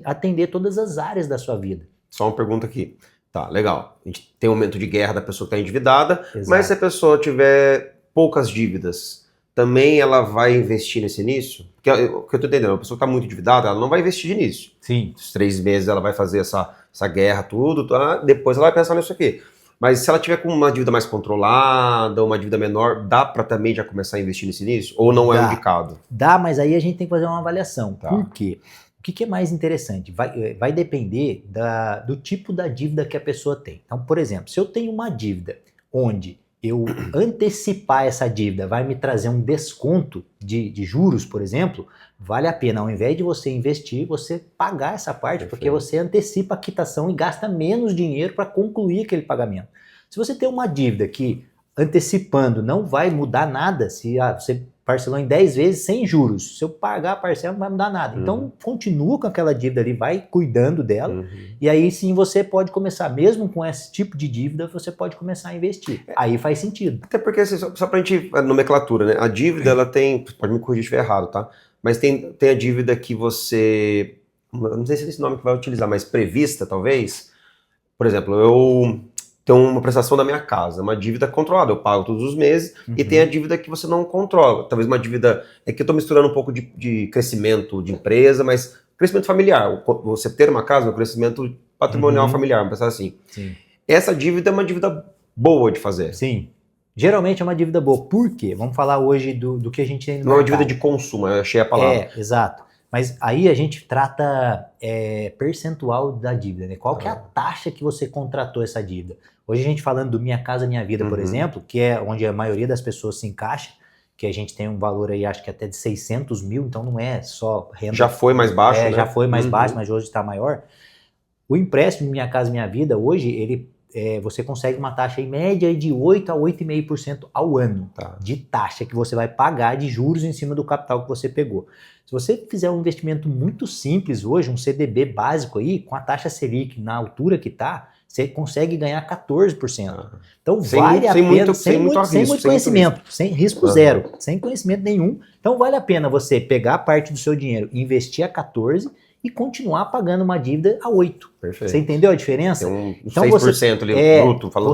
atender todas as áreas da sua vida. Só uma pergunta aqui. Tá, legal. A gente tem um momento de guerra da pessoa que está endividada, Exato. Mas se a pessoa tiver poucas dívidas, também ela vai investir nesse início? Porque o que eu tô entendendo, a pessoa que está muito endividada, ela não vai investir de início. Sim. Os 3 meses ela vai fazer essa guerra, tudo, tá? Depois ela vai pensar nisso aqui. Mas se ela tiver com uma dívida mais controlada, uma dívida menor, dá para também já começar a investir nesse início? Ou não é indicado? Dá, mas aí a gente tem que fazer uma avaliação. Tá. Por quê? O que é mais interessante? Vai depender do tipo da dívida que a pessoa tem. Então, por exemplo, se eu tenho uma dívida onde eu antecipar essa dívida vai me trazer um desconto de juros, por exemplo, vale a pena, ao invés de você investir, você pagar essa parte, porque você antecipa a quitação e gasta menos dinheiro para concluir aquele pagamento. Se você tem uma dívida que antecipando não vai mudar nada, se você parcelou em 10 vezes sem juros, se eu pagar a parcela não vai mudar nada. Então continua com aquela dívida ali, vai cuidando dela, e aí sim você pode começar, mesmo com esse tipo de dívida, você pode começar a investir. Aí faz sentido. Até porque, assim, só pra gente, a nomenclatura, né? A dívida, ela tem, pode me corrigir se estiver errado, tá? Mas tem a dívida que você, não sei se é esse nome que vai utilizar, mas prevista, talvez. Por exemplo, eu tenho uma prestação da minha casa, uma dívida controlada, eu pago todos os meses, e tem a dívida que você não controla. Talvez uma dívida, é que eu estou misturando um pouco de crescimento de empresa, mas crescimento familiar. Você ter uma casa é um crescimento patrimonial familiar, vamos pensar assim. Sim. Essa dívida é uma dívida boa de fazer. Sim. Geralmente é uma dívida boa. Por quê? Vamos falar hoje do que a gente tem no Não é uma mercado. dívida de consumo, eu achei a palavra. Exato. Mas aí a gente trata percentual da dívida, né? Qual que é a taxa que você contratou essa dívida? Hoje a gente falando do Minha Casa Minha Vida, por exemplo, que é onde a maioria das pessoas se encaixa, que a gente tem um valor aí, acho que até de 600 mil, então não é só renda. Já foi mais baixo, né? Já foi mais baixo, mas hoje está maior. O empréstimo Minha Casa Minha Vida, hoje, você consegue uma taxa em média de 8 a 8,5% ao ano de taxa que você vai pagar de juros em cima do capital que você pegou. Se você fizer um investimento muito simples hoje, um CDB básico aí, com a taxa Selic na altura que está, você consegue ganhar 14%. Então vale a pena, sem muito conhecimento, sem risco zero, sem conhecimento nenhum. Então vale a pena você pegar a parte do seu dinheiro, investir a 14% e continuar pagando uma dívida a 8%. Perfeito. Você entendeu a diferença? Tem então 6% ali, bruto, falando.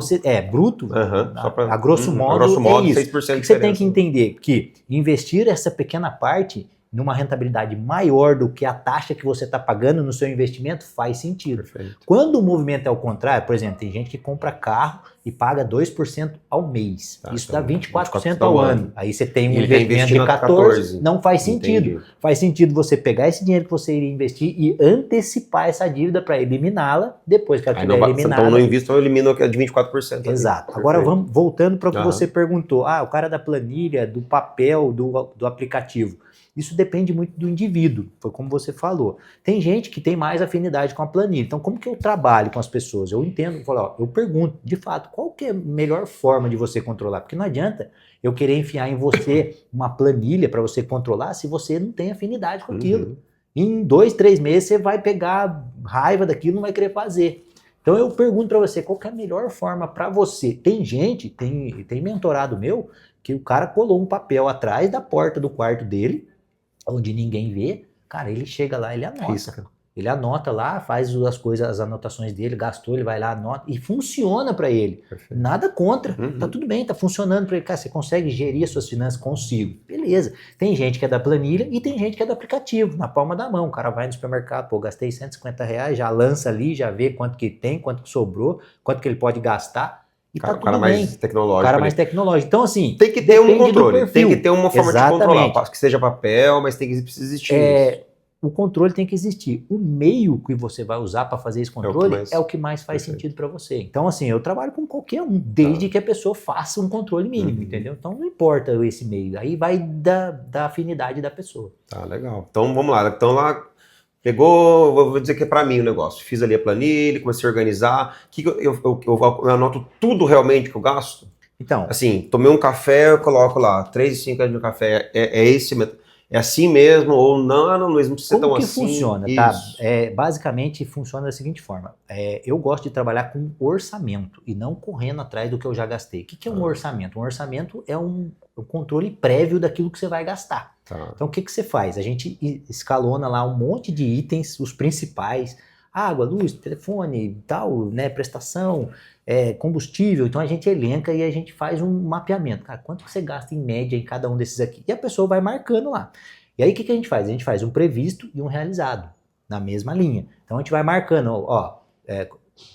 Bruto, a grosso modo, é isso. 6% você tem que entender que investir essa pequena parte numa rentabilidade maior do que a taxa que você está pagando no seu investimento faz sentido. Perfeito. Quando o movimento é o contrário, por exemplo, tem gente que compra carro e paga 2% ao mês. Isso dá 24% ao ano. Aí você tem um investimento de 14%, não faz sentido. Entendi. Faz sentido você pegar esse dinheiro que você iria investir e antecipar essa dívida para eliminá-la depois que ela estiver eliminada. Então eu não invisto, eu elimino a de 24%. Exato. Agora vamos voltando para o que você perguntou. O cara da planilha, do papel, do aplicativo. Isso depende muito do indivíduo, foi como você falou. Tem gente que tem mais afinidade com a planilha. Então, como que eu trabalho com as pessoas? Eu entendo, eu pergunto, de fato, qual que é a melhor forma de você controlar? Porque não adianta eu querer enfiar em você uma planilha para você controlar se você não tem afinidade com aquilo. Em 2, 3 meses você vai pegar raiva daquilo, não vai querer fazer. Então eu pergunto para você, qual que é a melhor forma para você? Tem gente, tem mentorado meu, que o cara colou um papel atrás da porta do quarto dele, onde ninguém vê, cara, ele chega lá, ele anota. Risca. Ele anota lá, faz as coisas, as anotações dele, gastou, ele vai lá, anota, e funciona para ele. Perfeito. Nada contra, Uhum. tá tudo bem, tá funcionando para ele. Cara, você consegue gerir as suas finanças? Consigo. Beleza. Tem gente que é da planilha e tem gente que é do aplicativo, na palma da mão. O cara vai no supermercado, pô, gastei R$ 150, já lança ali, já vê quanto que tem, quanto que sobrou, quanto que ele pode gastar. E tá O cara tudo mais bem. tecnológico. O cara ali. mais tecnológico. Então, assim, Tem que ter um depende do controle, perfil. tem que ter uma forma de controlar, Exatamente. que seja papel, mas precisa existir isso. O controle tem que existir. O meio que você vai usar para fazer esse controle é o que mais faz Perfeito. sentido para você. Então, assim, eu trabalho com qualquer um, desde que a pessoa faça um controle mínimo, Uhum. entendeu? Então, não importa esse meio. Aí vai da afinidade da pessoa. Tá, legal. Então, vamos lá. Então, lá, pegou, vou dizer que é para mim o negócio. Fiz ali a planilha, comecei a organizar. Que eu anoto tudo realmente que eu gasto? Então, Assim, tomei um café, eu coloco lá, 3,5 no café. É assim mesmo? Ou não, Luiz, não precisa ser como tão que assim. funciona, tá? Isso. Basicamente, funciona da seguinte forma. Eu gosto de trabalhar com orçamento e não correndo atrás do que eu já gastei. O que é um orçamento? Um orçamento é um controle prévio daquilo que você vai gastar. Tá. Então, o que você faz? A gente escalona lá um monte de itens, os principais, água, luz, telefone, tal, né, prestação, combustível. Então, a gente elenca e a gente faz um mapeamento. Cara, quanto que você gasta em média em cada um desses aqui? E a pessoa vai marcando lá. E aí, o que a gente faz? A gente faz um previsto e um realizado, na mesma linha. Então, a gente vai marcando, ó,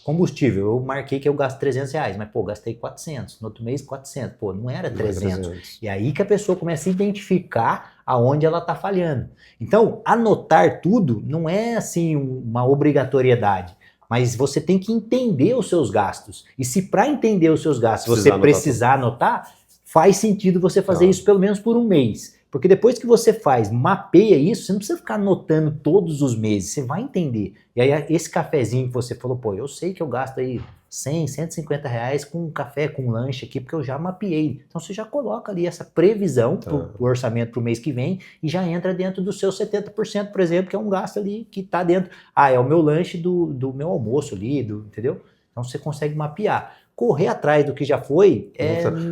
combustível, eu marquei que eu gasto R$300, mas, pô, gastei 400, no outro mês 400, pô, não era 300. E aí que a pessoa começa a identificar aonde ela está falhando. Então, anotar tudo não é, assim, uma obrigatoriedade, mas você tem que entender os seus gastos. E se para entender os seus gastos você precisar anotar, faz sentido você fazer isso pelo menos por um mês. Porque depois que você mapeia isso, você não precisa ficar anotando todos os meses, você vai entender. E aí esse cafezinho que você falou, pô, eu sei que eu gasto aí 100, R$150 com café, com lanche aqui, porque eu já mapeei. Então você já coloca ali essa previsão pro orçamento pro mês que vem e já entra dentro dos seus 70%, por exemplo, que é um gasto ali que tá dentro. É o meu lanche do meu almoço ali, entendeu? Então você consegue mapear. Correr atrás do que já foi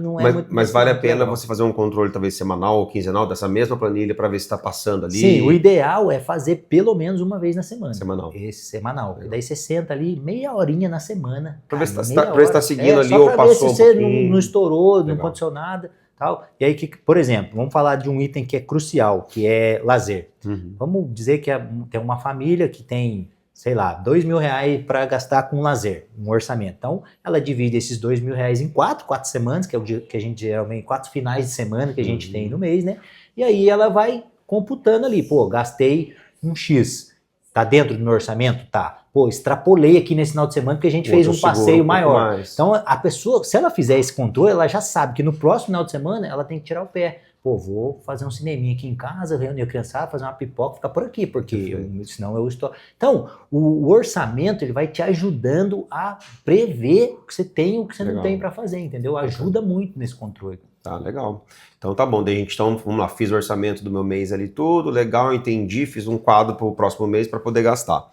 não é muito... Mas vale a pena você fazer um controle talvez semanal ou quinzenal dessa mesma planilha para ver se está passando ali? Sim, o ideal é fazer pelo menos uma vez na semana. Semanal. Semanal. E daí você senta ali meia horinha na semana. Para ver se está seguindo ali ou passou um pouquinho. Se você não estourou, Legal. não aconteceu nada. Tal. E aí, por exemplo, vamos falar de um item que é crucial, que é lazer. Uhum. Vamos dizer que tem uma família que tem, sei lá, R$2.000 para gastar com lazer, um orçamento. Então, ela divide esses R$2.000 em quatro semanas, que é o dia que a gente geralmente, 4 finais de semana que a gente tem no mês, né? E aí ela vai computando ali, pô, gastei um X, tá dentro do meu orçamento? Tá. Pô, extrapolei aqui nesse final de semana porque a gente fez um passeio maior. Então, a pessoa, se ela fizer esse controle, ela já sabe que no próximo final de semana ela tem que tirar o pé. Pô, vou fazer um cineminha aqui em casa, reunir a criançada, fazer uma pipoca, ficar por aqui, porque senão eu estou... Então, o orçamento, ele vai te ajudando a prever o que você tem e o que você não tem para fazer, entendeu? Ajuda muito nesse controle. Tá, legal. Então tá bom, então vamos lá, fiz o orçamento do meu mês ali tudo, legal, entendi, fiz um quadro para o próximo mês para poder gastar.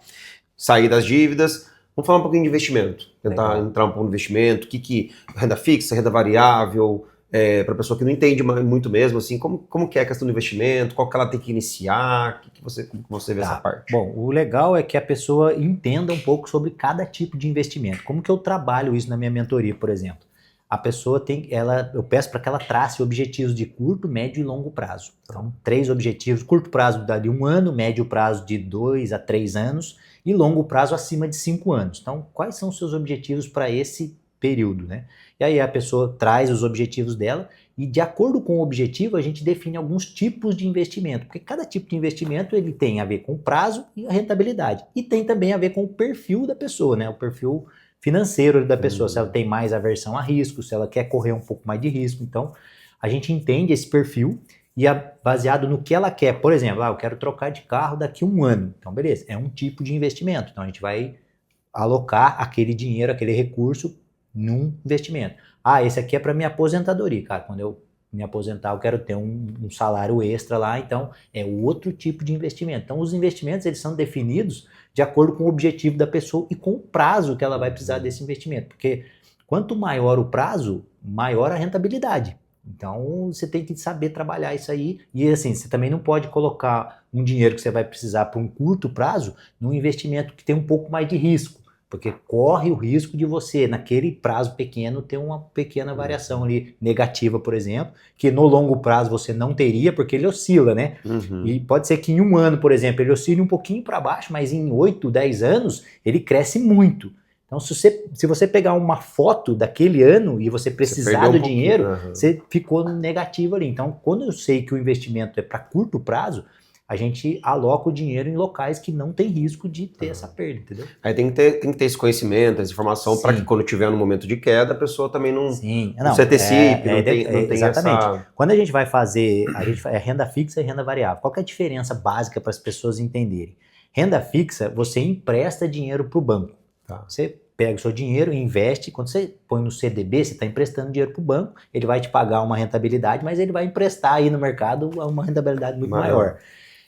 Saí das dívidas, vamos falar um pouquinho de investimento, tentar entrar um pouco no investimento, renda fixa, renda variável... para a pessoa que não entende muito mesmo, assim, como que é a questão do investimento, qual que ela tem que iniciar, como você vê essa parte? Bom, o legal é que a pessoa entenda um pouco sobre cada tipo de investimento. Como que eu trabalho isso na minha mentoria, por exemplo? A pessoa eu peço para que ela trace objetivos de curto, médio e longo prazo. Então, 3 objetivos, curto prazo de 1 ano, médio prazo de 2 a 3 anos e longo prazo acima de 5 anos. Então, quais são os seus objetivos para esse período, né? E aí a pessoa traz os objetivos dela e de acordo com o objetivo a gente define alguns tipos de investimento, porque cada tipo de investimento ele tem a ver com o prazo e a rentabilidade e tem também a ver com o perfil da pessoa, né? O perfil financeiro da pessoa, se ela tem mais aversão a risco, se ela quer correr um pouco mais de risco. Então a gente entende esse perfil e baseado no que ela quer. Por exemplo, eu quero trocar de carro daqui a 1 ano. Então beleza, é um tipo de investimento. Então a gente vai alocar aquele dinheiro, aquele recurso num investimento. Esse aqui é para minha aposentadoria, cara. Quando eu me aposentar, eu quero ter um salário extra lá, então é outro tipo de investimento. Então os investimentos eles são definidos de acordo com o objetivo da pessoa e com o prazo que ela vai precisar desse investimento, porque quanto maior o prazo, maior a rentabilidade. Então você tem que saber trabalhar isso aí e assim, você também não pode colocar um dinheiro que você vai precisar para um curto prazo num investimento que tem um pouco mais de risco. Porque corre o risco de você, naquele prazo pequeno, ter uma pequena variação ali negativa, por exemplo, que no longo prazo você não teria, porque ele oscila, né? E pode ser que em um ano, por exemplo, ele oscile um pouquinho para baixo, mas em 8, 10 anos ele cresce muito. Então, se você pegar uma foto daquele ano e você precisar do dinheiro, você ficou no negativo ali. Então, quando eu sei que o investimento é para curto prazo, a gente aloca o dinheiro em locais que não tem risco de ter essa perda, entendeu? Aí tem que ter esse conhecimento, essa informação, para que quando tiver no momento de queda, a pessoa também não se antecipe, não tem exatamente. essa... Quando a gente vai fazer, é renda fixa e renda variável. Qual que é a diferença básica para as pessoas entenderem? Renda fixa, você empresta dinheiro para o banco. Tá. Você pega o seu dinheiro e investe. Quando você põe no CDB, você está emprestando dinheiro para o banco, ele vai te pagar uma rentabilidade, mas ele vai emprestar aí no mercado uma rentabilidade muito maior.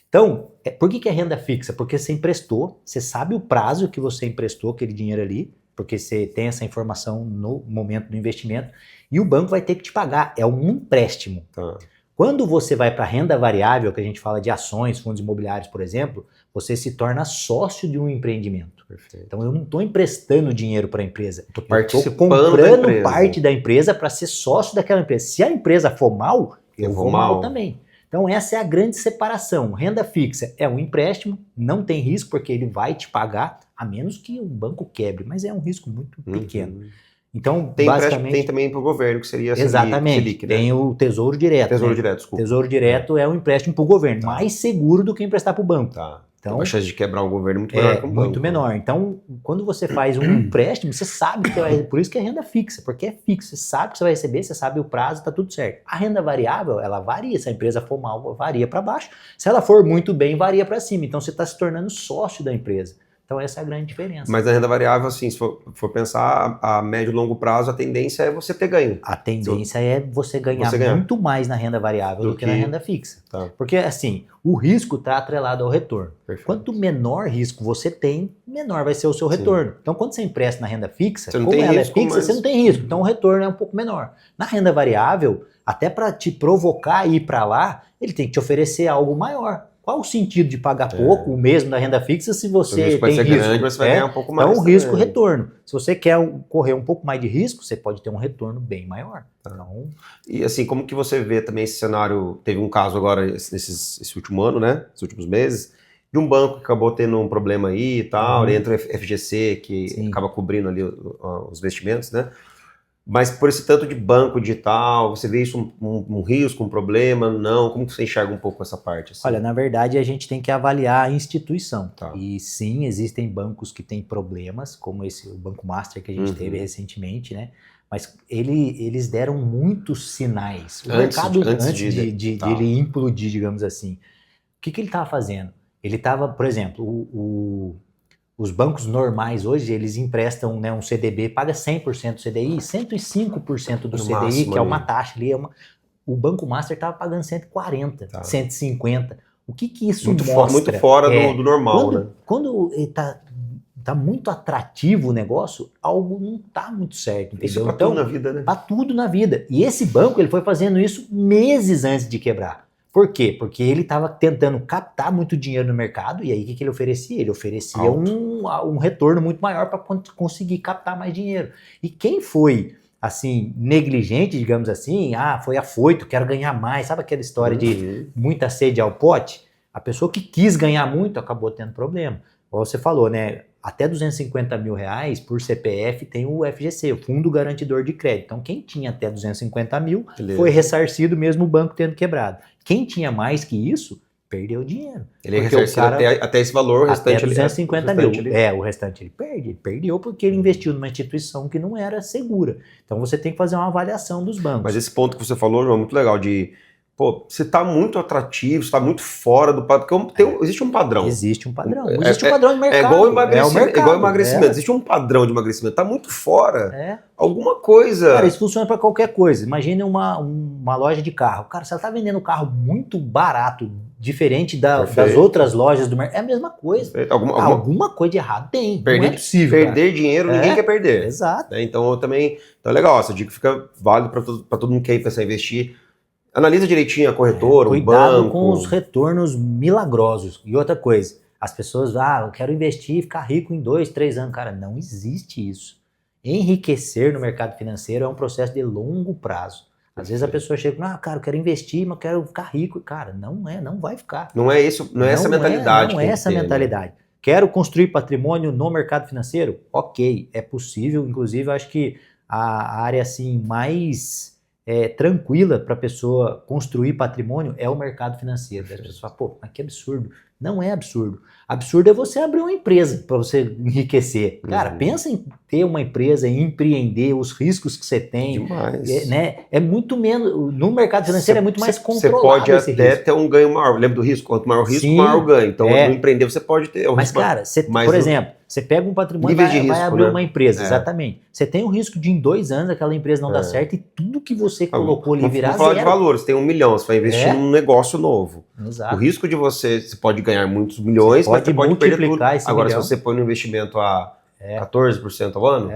Então, por que é renda fixa? Porque você emprestou, você sabe o prazo que você emprestou aquele dinheiro ali, porque você tem essa informação no momento do investimento, e o banco vai ter que te pagar, é um empréstimo. Tá. Quando você vai para renda variável, que a gente fala de ações, fundos imobiliários, por exemplo, você se torna sócio de um empreendimento. Perfeito. Então eu não estou emprestando dinheiro para a empresa, eu estou comprando parte da empresa para ser sócio daquela empresa. Se a empresa for mal, eu vou mal também. Então essa é a grande separação. Renda fixa é um empréstimo, não tem risco porque ele vai te pagar, a menos que o banco quebre, mas é um risco muito pequeno. Então, basicamente... Tem também para o governo, que seria exatamente, Selic, né? Tem o Tesouro Direto. Tesouro Direto, desculpa. Tesouro Direto é um empréstimo para o governo, mais seguro do que emprestar para o banco. Tá. Então, a chance de quebrar um governo é muito menor que um banco. Muito menor. Então, quando você faz um empréstimo, você sabe que você vai... Por isso que é renda fixa, porque é fixo. Você sabe que você vai receber, você sabe o prazo, tá tudo certo. A renda variável, ela varia. Se a empresa for mal, varia para baixo. Se ela for muito bem, varia para cima. Então, você está se tornando sócio da empresa. Então, essa é a grande diferença. Mas na renda variável, assim, se for pensar a médio e longo prazo, a tendência é você ter ganho. A tendência é você ganhar muito mais na renda variável do que na renda fixa. Tá. Porque, assim, o risco está atrelado ao retorno. Perfeito. Quanto menor risco você tem, menor vai ser o seu retorno. Então, quando você empresta na renda fixa, como ela risco, é fixa, você não tem risco. Então, o retorno é um pouco menor. Na renda variável, até para te provocar a ir para lá, ele tem que te oferecer algo maior. Qual o sentido de pagar pouco, o mesmo da renda fixa, se você tem risco? Grande, mas você vai ganhar um pouco mais. Então, risco-retorno. Se você quer correr um pouco mais de risco, você pode ter um retorno bem maior. Então... E assim, como que você vê também esse cenário? Teve um caso agora, esse último ano, né? Esses últimos meses, de um banco que acabou tendo um problema aí e tal, entra o FGC, que acaba cobrindo ali os investimentos, né? Mas por esse tanto de banco digital, você vê isso um risco, um problema? Não? Como que você enxerga um pouco essa parte? Assim? Olha, na verdade a gente tem que avaliar a instituição. Tá. E sim, existem bancos que têm problemas, como o Banco Master que a gente teve recentemente, né? Mas eles deram muitos sinais. O mercado, antes de ele implodir, digamos assim, o que ele estava fazendo? Ele estava, por exemplo, os bancos normais hoje, eles emprestam, né, um CDB, paga 100% do CDI, 105% do CDI, máximo, que é uma taxa ali. O Banco Master estava pagando 140%, 150%. O que isso mostra? Muito fora do normal, né? Quando tá muito atrativo o negócio, algo não tá muito certo, entendeu? Isso pra tudo na vida, né? Pra tudo na vida. E esse banco, ele foi fazendo isso meses antes de quebrar. Por quê? Porque ele estava tentando captar muito dinheiro no mercado, e aí o que ele oferecia? Ele oferecia um retorno muito maior para conseguir captar mais dinheiro. E quem foi, assim, negligente, digamos assim, foi afoito, quero ganhar mais, sabe aquela história de muita sede ao pote? A pessoa que quis ganhar muito acabou tendo problema. Como você falou, né? Até R$250 mil por CPF tem o FGC, o Fundo Garantidor de Crédito. Então, quem tinha até 250 mil foi ressarcido mesmo o banco tendo quebrado. Quem tinha mais que isso, perdeu dinheiro. Ele ressarcido até esse valor, o restante... Até 250 mil. O restante ele perde. Ele perdeu porque ele investiu numa instituição que não era segura. Então, você tem que fazer uma avaliação dos bancos. Mas esse ponto que você falou, João, é muito legal de... pô, se tá muito atrativo, se tá muito fora do padrão, porque existe um padrão. Existe um padrão. Existe um padrão de mercado. É igual emagrecimento. É o mercado. Igual emagrecimento. Existe um padrão de emagrecimento. Tá muito fora. É. Alguma coisa. Cara, isso funciona para qualquer coisa. Imagine uma loja de carro. Cara, se ela tá vendendo um carro muito barato, diferente das outras lojas do mercado, é a mesma coisa. Alguma coisa de errado tem. Não é possível. Perder dinheiro, ninguém quer perder. Exato. Então, eu também. Então, é legal. Essa dica fica válida para todo mundo que quer pensar em investir. Analisa direitinho a corretora, o banco. Cuidado com os retornos milagrosos. E outra coisa, as pessoas, eu quero investir e ficar rico em 2, 3 anos. Cara, não existe isso. Enriquecer no mercado financeiro é um processo de longo prazo. Às vezes a pessoa chega, cara, eu quero investir, mas eu quero ficar rico. Cara, não vai ficar. Não é isso, não é essa mentalidade. Não é essa mentalidade. Quero construir patrimônio no mercado financeiro? Ok, é possível. Inclusive, eu acho que a área assim mais tranquila para a pessoa construir patrimônio é o mercado financeiro. As pessoas falam, pô, mas que absurdo. Não é absurdo. Absurdo é você abrir uma empresa para você enriquecer. Cara, pensa em ter uma empresa, em empreender, os riscos que você tem. Demais. É muito menos. No mercado financeiro é muito mais controlado. Você pode até ter um ganho maior. Lembra do risco? Quanto maior o risco, maior o ganho. Então, no empreender, você pode ter. Mas, cara, por exemplo, você pega um patrimônio e vai abrir uma empresa. Exatamente. Você tem o risco de em 2 anos aquela empresa não dar certo e tudo que você colocou ali virar zero. Vamos falar de valores. Você tem 1 milhão, você vai investir num negócio novo. Exato. O risco de você pode ganhar muitos milhões, mas você pode perder tudo. Agora, se você põe no investimento a 14% ao ano...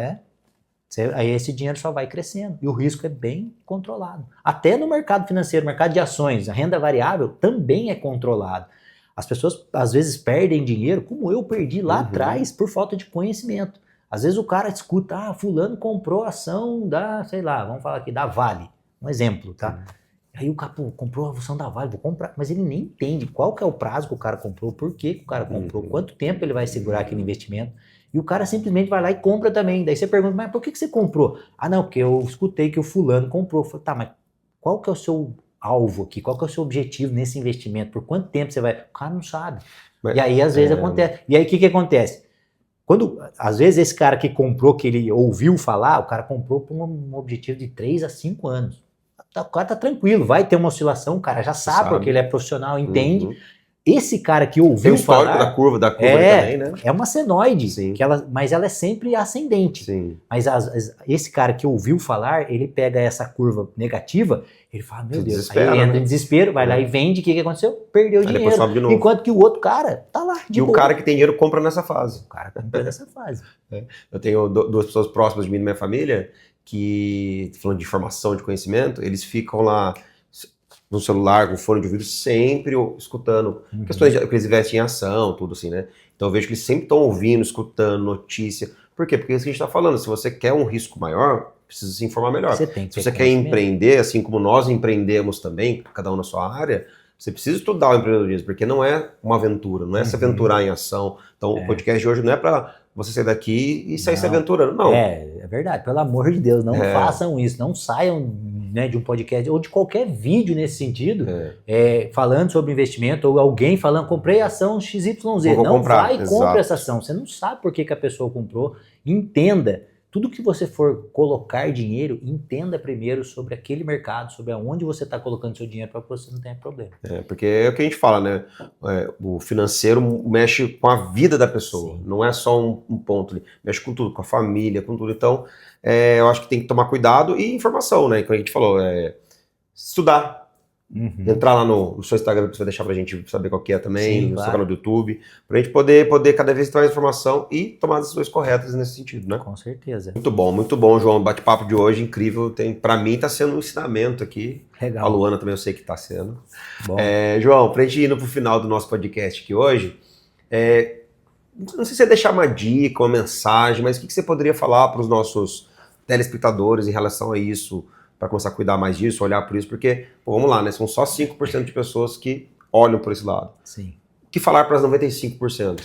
Aí esse dinheiro só vai crescendo. E o risco é bem controlado. Até no mercado financeiro, mercado de ações, a renda variável também é controlado. As pessoas, às vezes, perdem dinheiro, como eu perdi lá atrás, por falta de conhecimento. Às vezes o cara escuta, fulano comprou ação da, sei lá, vamos falar aqui, da Vale. Um exemplo, tá? Aí o cara, comprou a ação da Vale, vou comprar. Mas ele nem entende qual que é o prazo que o cara comprou, por que o cara comprou, quanto tempo ele vai segurar aquele investimento. E o cara simplesmente vai lá e compra também. Daí você pergunta, mas por que você comprou? Não, porque eu escutei que o fulano comprou. Eu falei, tá, mas qual que é o seu alvo aqui? Qual que é o seu objetivo nesse investimento? Por quanto tempo você vai... O cara não sabe. E aí, às vezes, acontece. E aí, o que acontece? Às vezes, esse cara que comprou, que ele ouviu falar, o cara comprou por um objetivo de 3 a 5 anos. O cara tá tranquilo, vai ter uma oscilação, o cara já sabe. Porque ele é profissional, entende. Esse cara que ouviu falar... Tem o histórico da curva também, né? É uma senoide, mas ela é sempre ascendente. Sim. Mas esse cara que ouviu falar, ele pega essa curva negativa, ele fala, meu Deus, aí ele entra em desespero, vai lá e vende, o que aconteceu? Perdeu dinheiro. Sobe de novo. Enquanto que o outro cara tá lá de boa. O cara que tem dinheiro compra nessa fase. O cara compra nessa fase. Eu tenho 2 pessoas próximas de mim, da minha família, que, falando de informação, de conhecimento, eles ficam lá no celular, com fone de ouvido, sempre escutando questões que eles investem em ação, tudo assim, né? Então eu vejo que eles sempre estão ouvindo, escutando notícia. Por quê? Porque é isso que a gente está falando. Se você quer um risco maior, precisa se informar melhor. Se você quer empreender, assim como nós empreendemos também, cada um na sua área, você precisa estudar o empreendedorismo, porque não é uma aventura, não é se aventurar em ação. Então o podcast de hoje não é para você sair daqui e sair se aventurando, não. É verdade, pelo amor de Deus, não façam isso, não saiam de um podcast ou de qualquer vídeo nesse sentido, falando sobre investimento, ou alguém falando, comprei a ação XYZ, vai e compre essa ação, você não sabe por que a pessoa comprou, entenda, tudo que você for colocar dinheiro, entenda primeiro sobre aquele mercado, sobre aonde você está colocando seu dinheiro para que você não tenha problema. Porque é o que a gente fala, né? O financeiro mexe com a vida da pessoa, não é só um ponto ali, mexe com tudo, com a família, com tudo. Então, eu acho que tem que tomar cuidado e informação, né? Como a gente falou, estudar. Entrar lá no seu Instagram, que você vai deixar pra gente saber qual que é também, no seu canal do YouTube, pra gente poder cada vez ter mais informação e tomar as decisões corretas nesse sentido, né? Com certeza. Muito bom, João. O bate-papo de hoje, incrível. Pra mim tá sendo um ensinamento aqui. Legal. A Luana também eu sei que tá sendo. Bom. João, pra gente ir indo pro final do nosso podcast aqui hoje, não sei se você deixar uma dica, uma mensagem, mas o que você poderia falar para os nossos telespectadores em relação a isso, para começar a cuidar mais disso, olhar por isso, porque, vamos lá, né? São só 5% de pessoas que olham por esse lado. Sim. O que falar para as 95%?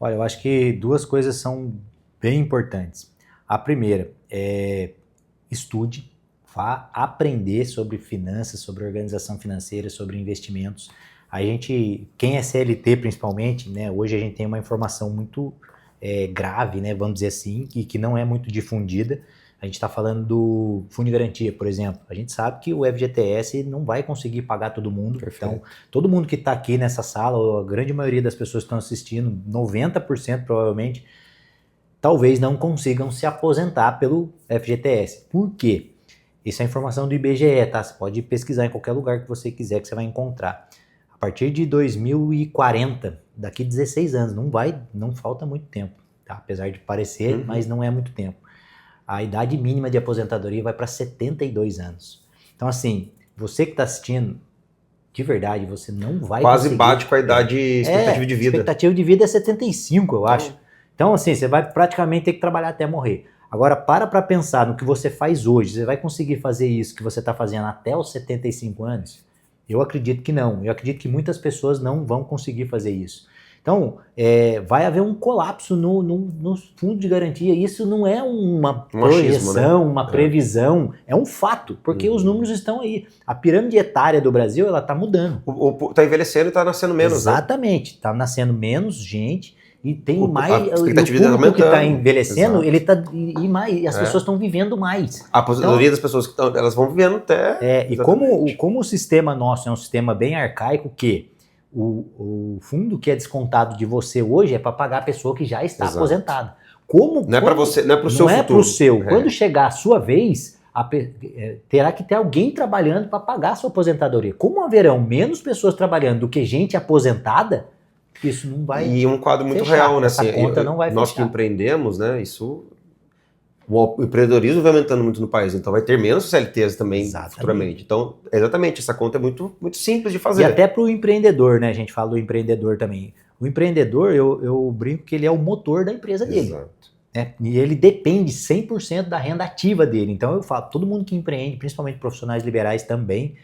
Olha, eu acho que 2 coisas são bem importantes. A primeira é estude, vá aprender sobre finanças, sobre organização financeira, sobre investimentos. Quem é CLT principalmente, né? Hoje a gente tem uma informação muito grave, né? Vamos dizer assim, que não é muito difundida. A gente está falando do fundo de garantia, por exemplo. A gente sabe que o FGTS não vai conseguir pagar todo mundo. Perfeito. Então, todo mundo que está aqui nessa sala, ou a grande maioria das pessoas que estão assistindo, 90% provavelmente, talvez não consigam se aposentar pelo FGTS. Por quê? Isso é informação do IBGE, tá? Você pode pesquisar em qualquer lugar que você quiser que você vai encontrar. A partir de 2040, daqui 16 anos, não falta muito tempo, tá? Apesar de parecer, mas não é muito tempo. A idade mínima de aposentadoria vai para 72 anos. Então, assim, você que está assistindo, de verdade, você não vai Quase conseguir... bate com a idade expectativa de vida. A expectativa de vida é 75, eu acho. Então, assim, você vai praticamente ter que trabalhar até morrer. Agora, para pensar no que você faz hoje. Você vai conseguir fazer isso que você está fazendo até os 75 anos? Eu acredito que não. Eu acredito que muitas pessoas não vão conseguir fazer isso. Então, vai haver um colapso no fundo de garantia. Isso não é uma projeção, uma previsão. É um fato, porque os números estão aí. A pirâmide etária do Brasil, ela está mudando. Está envelhecendo e está nascendo menos. Exatamente. Está nascendo menos gente e tem mais... A expectativa o público que está envelhecendo, exato. ele está... E as pessoas estão vivendo mais. A aposentadoria das pessoas que estão, elas vão vivendo até... E como o sistema nosso é um sistema bem arcaico, que o fundo que é descontado de você hoje é para pagar a pessoa que já está aposentada. Não é para você, não é para o seu futuro. Não é para o seu. Quando chegar a sua vez, terá que ter alguém trabalhando para pagar a sua aposentadoria. Como haverão menos pessoas trabalhando do que gente aposentada, isso não vai... E um quadro muito fechar. real, né? Essa conta não vai nós fechar. que empreendemos, né? Isso... O empreendedorismo vai aumentando muito no país, então vai ter menos CLTs também futuramente. Então, exatamente, essa conta é muito, muito simples de fazer. E até para o empreendedor, né? A gente fala do empreendedor também. O empreendedor, eu brinco que ele é o motor da empresa dele. Exato. Né? E ele depende 100% da renda ativa dele. Então eu falo, todo mundo que empreende, principalmente profissionais liberais também,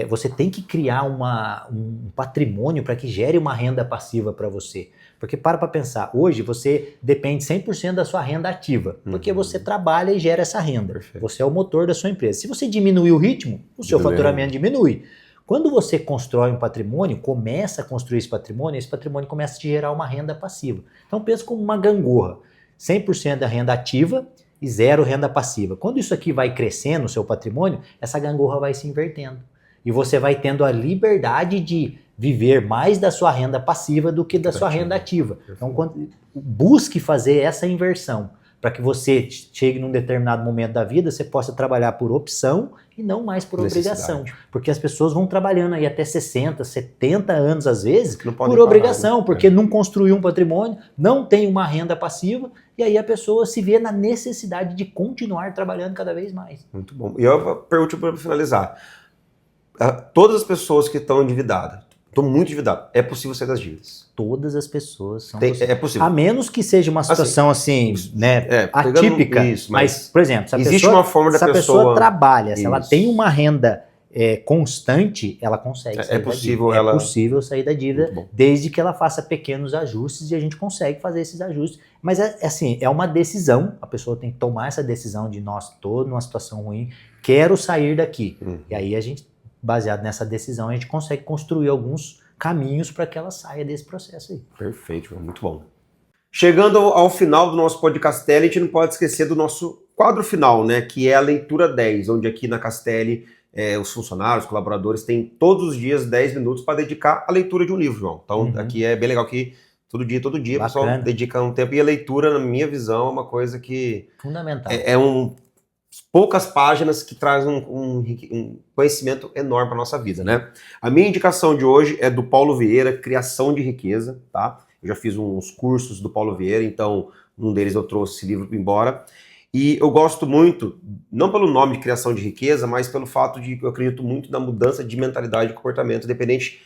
você tem que criar um patrimônio para que gere uma renda passiva para você. Porque para pensar, hoje você depende 100% da sua renda ativa, porque você trabalha e gera essa renda. Perfeito. Você é o motor da sua empresa. Se você diminuir o ritmo, o seu faturamento diminui. Quando você constrói um patrimônio, começa a construir esse patrimônio começa a te gerar uma renda passiva. Então pensa como uma gangorra, 100% da renda ativa e 0 renda passiva. Quando isso aqui vai crescendo, o seu patrimônio, essa gangorra vai se invertendo. E você vai tendo a liberdade de viver mais da sua renda passiva do que da sua renda ativa. Então, busque fazer essa inversão, para que você chegue num determinado momento da vida, você possa trabalhar por opção e não mais por obrigação. Porque as pessoas vão trabalhando aí até 60, 70 anos, às vezes, por obrigação, parar, porque não construiu um patrimônio, não tem uma renda passiva, e aí a pessoa se vê na necessidade de continuar trabalhando cada vez mais. Muito bom. E eu pergunto para finalizar. Todas as pessoas que estão endividadas, estou muito endividado, é possível sair das dívidas? Todas as pessoas são É possível. A menos que seja uma situação assim né, atípica. Isso, mas, por exemplo, se a existe pessoa, uma forma da se a pessoa trabalha, se ela tem uma renda constante, ela consegue sair da dívida. É possível sair da dívida, desde que ela faça pequenos ajustes, e a gente consegue fazer esses ajustes. Mas assim, é uma decisão, a pessoa tem que tomar essa decisão de, nossa, estou numa situação ruim, quero sair daqui. E aí a gente, baseado nessa decisão, a gente consegue construir alguns caminhos para que ela saia desse processo aí. Perfeito, muito bom. Chegando ao final do nosso podcast, a gente não pode esquecer do nosso quadro final, né, que é a leitura 10, onde aqui na Castelli os funcionários, os colaboradores têm todos os dias 10 minutos para dedicar à leitura de um livro, João. Então aqui é bem legal que todo dia o pessoal dedica um tempo, e a leitura, na minha visão, é uma coisa que... fundamental. Poucas páginas que trazem um conhecimento enorme para a nossa vida, né? A minha indicação de hoje é do Paulo Vieira, Criação de Riqueza, tá? Eu já fiz uns cursos do Paulo Vieira, então um deles eu trouxe esse livro embora. E eu gosto muito, não pelo nome de Criação de Riqueza, mas pelo fato de que eu acredito muito na mudança de mentalidade e comportamento, independente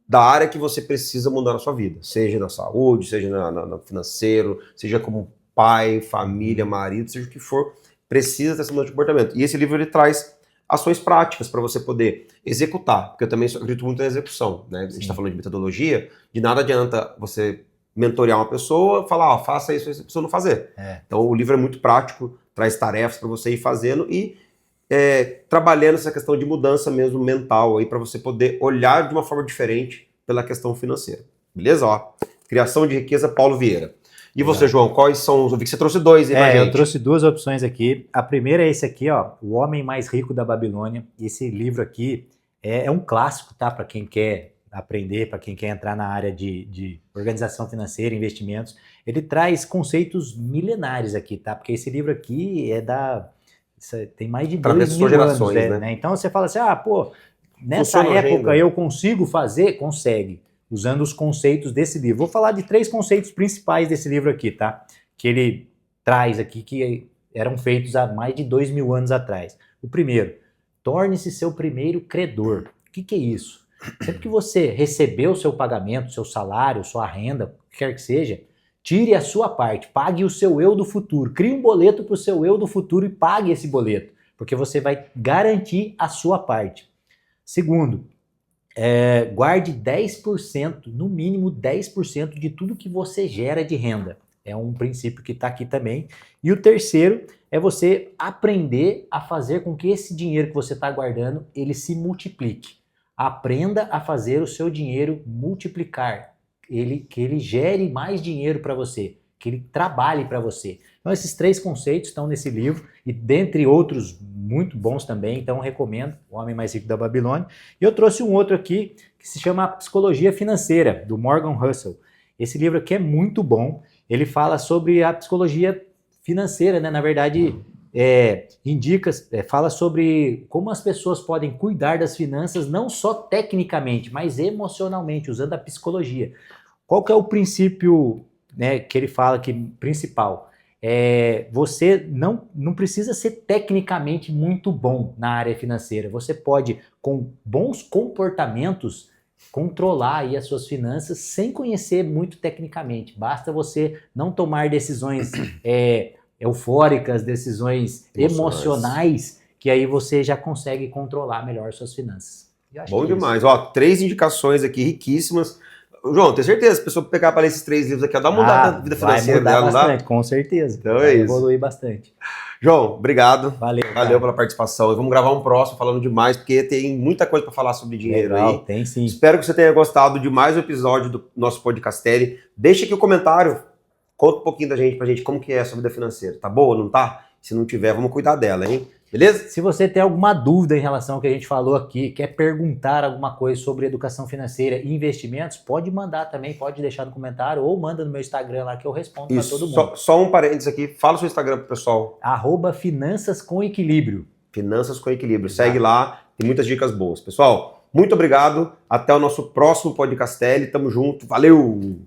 da área que você precisa mudar na sua vida. Seja na saúde, seja no financeiro, seja como pai, família, marido, seja o que for, precisa dessa mudança de comportamento. E esse livro ele traz ações práticas para você poder executar, porque eu também acredito muito na execução, né? A gente está falando de metodologia, de nada adianta você mentorear uma pessoa, falar, faça isso, essa pessoa não fazer. Então o livro é muito prático, traz tarefas para você ir fazendo e trabalhando essa questão de mudança mesmo mental aí para você poder olhar de uma forma diferente pela questão financeira. Beleza? Ó, Criação de Riqueza, Paulo Vieira. E você, João, quais são os... Eu vi que você trouxe dois aí pra gente. Eu trouxe duas opções aqui. A primeira é esse aqui, ó, O Homem Mais Rico da Babilônia. Esse livro aqui é um clássico, tá? Para quem quer aprender, para quem quer entrar na área de organização financeira, investimentos. Ele traz conceitos milenares aqui, tá? Porque esse livro aqui tem mais de 2.000 anos, né? Então você fala assim, nessa época eu consigo fazer? Consegue. Usando os conceitos desse livro. Vou falar de 3 conceitos principais desse livro aqui, tá? Que ele traz aqui, que eram feitos há mais de 2.000 anos atrás. O primeiro, torne-se seu primeiro credor. O que é isso? Sempre que você recebeu o seu pagamento, seu salário, sua renda, o que quer que seja, tire a sua parte, pague o seu eu do futuro. Crie um boleto para o seu eu do futuro e pague esse boleto, porque você vai garantir a sua parte. Segundo, guarde 10%, no mínimo 10% de tudo que você gera de renda. É um princípio que está aqui também. E o terceiro é você aprender a fazer com que esse dinheiro que você está guardando, ele se multiplique. Aprenda a fazer o seu dinheiro multiplicar. Que ele gere mais dinheiro para você, que ele trabalhe para você. Então esses 3 conceitos estão nesse livro e dentre outros muito bons também, então recomendo O Homem Mais Rico da Babilônia. E eu trouxe um outro aqui que se chama Psicologia Financeira, do Morgan Housel. Esse livro aqui é muito bom, ele fala sobre a psicologia financeira, né? Na verdade, fala sobre como as pessoas podem cuidar das finanças não só tecnicamente, mas emocionalmente, usando a psicologia. Qual que é o princípio, né, que ele fala que principal? Você não precisa ser tecnicamente muito bom na área financeira. Você pode, com bons comportamentos, controlar aí as suas finanças sem conhecer muito tecnicamente. Basta você não tomar decisões eufóricas, decisões emocionais, que aí você já consegue controlar melhor suas finanças. Bom demais. Ó, 3 indicações aqui riquíssimas. João, tenho certeza, se a pessoa pegar para ler esses 3 livros aqui, ela dá uma mudada na vida financeira dela, não dá? Bastante, com certeza. Então é isso. Evoluir bastante. João, obrigado. Valeu pela participação. E vamos gravar um próximo falando demais, porque tem muita coisa para falar sobre dinheiro. Legal, aí. Tem sim. Espero que você tenha gostado de mais um episódio do nosso Podcastelli. Deixa aqui o comentário, conta um pouquinho pra gente como que é a sua vida financeira. Tá boa, não tá? Se não tiver, vamos cuidar dela, hein? Beleza? Se você tem alguma dúvida em relação ao que a gente falou aqui, quer perguntar alguma coisa sobre educação financeira e investimentos, pode mandar também, pode deixar no comentário ou manda no meu Instagram lá que eu respondo para todo mundo. Só um parênteses aqui, fala o seu Instagram pro pessoal. @Finanças com Equilíbrio. Finanças com Equilíbrio. Segue lá, tem muitas dicas boas. Pessoal, muito obrigado. Até o nosso próximo Podcastelli. Tamo junto. Valeu!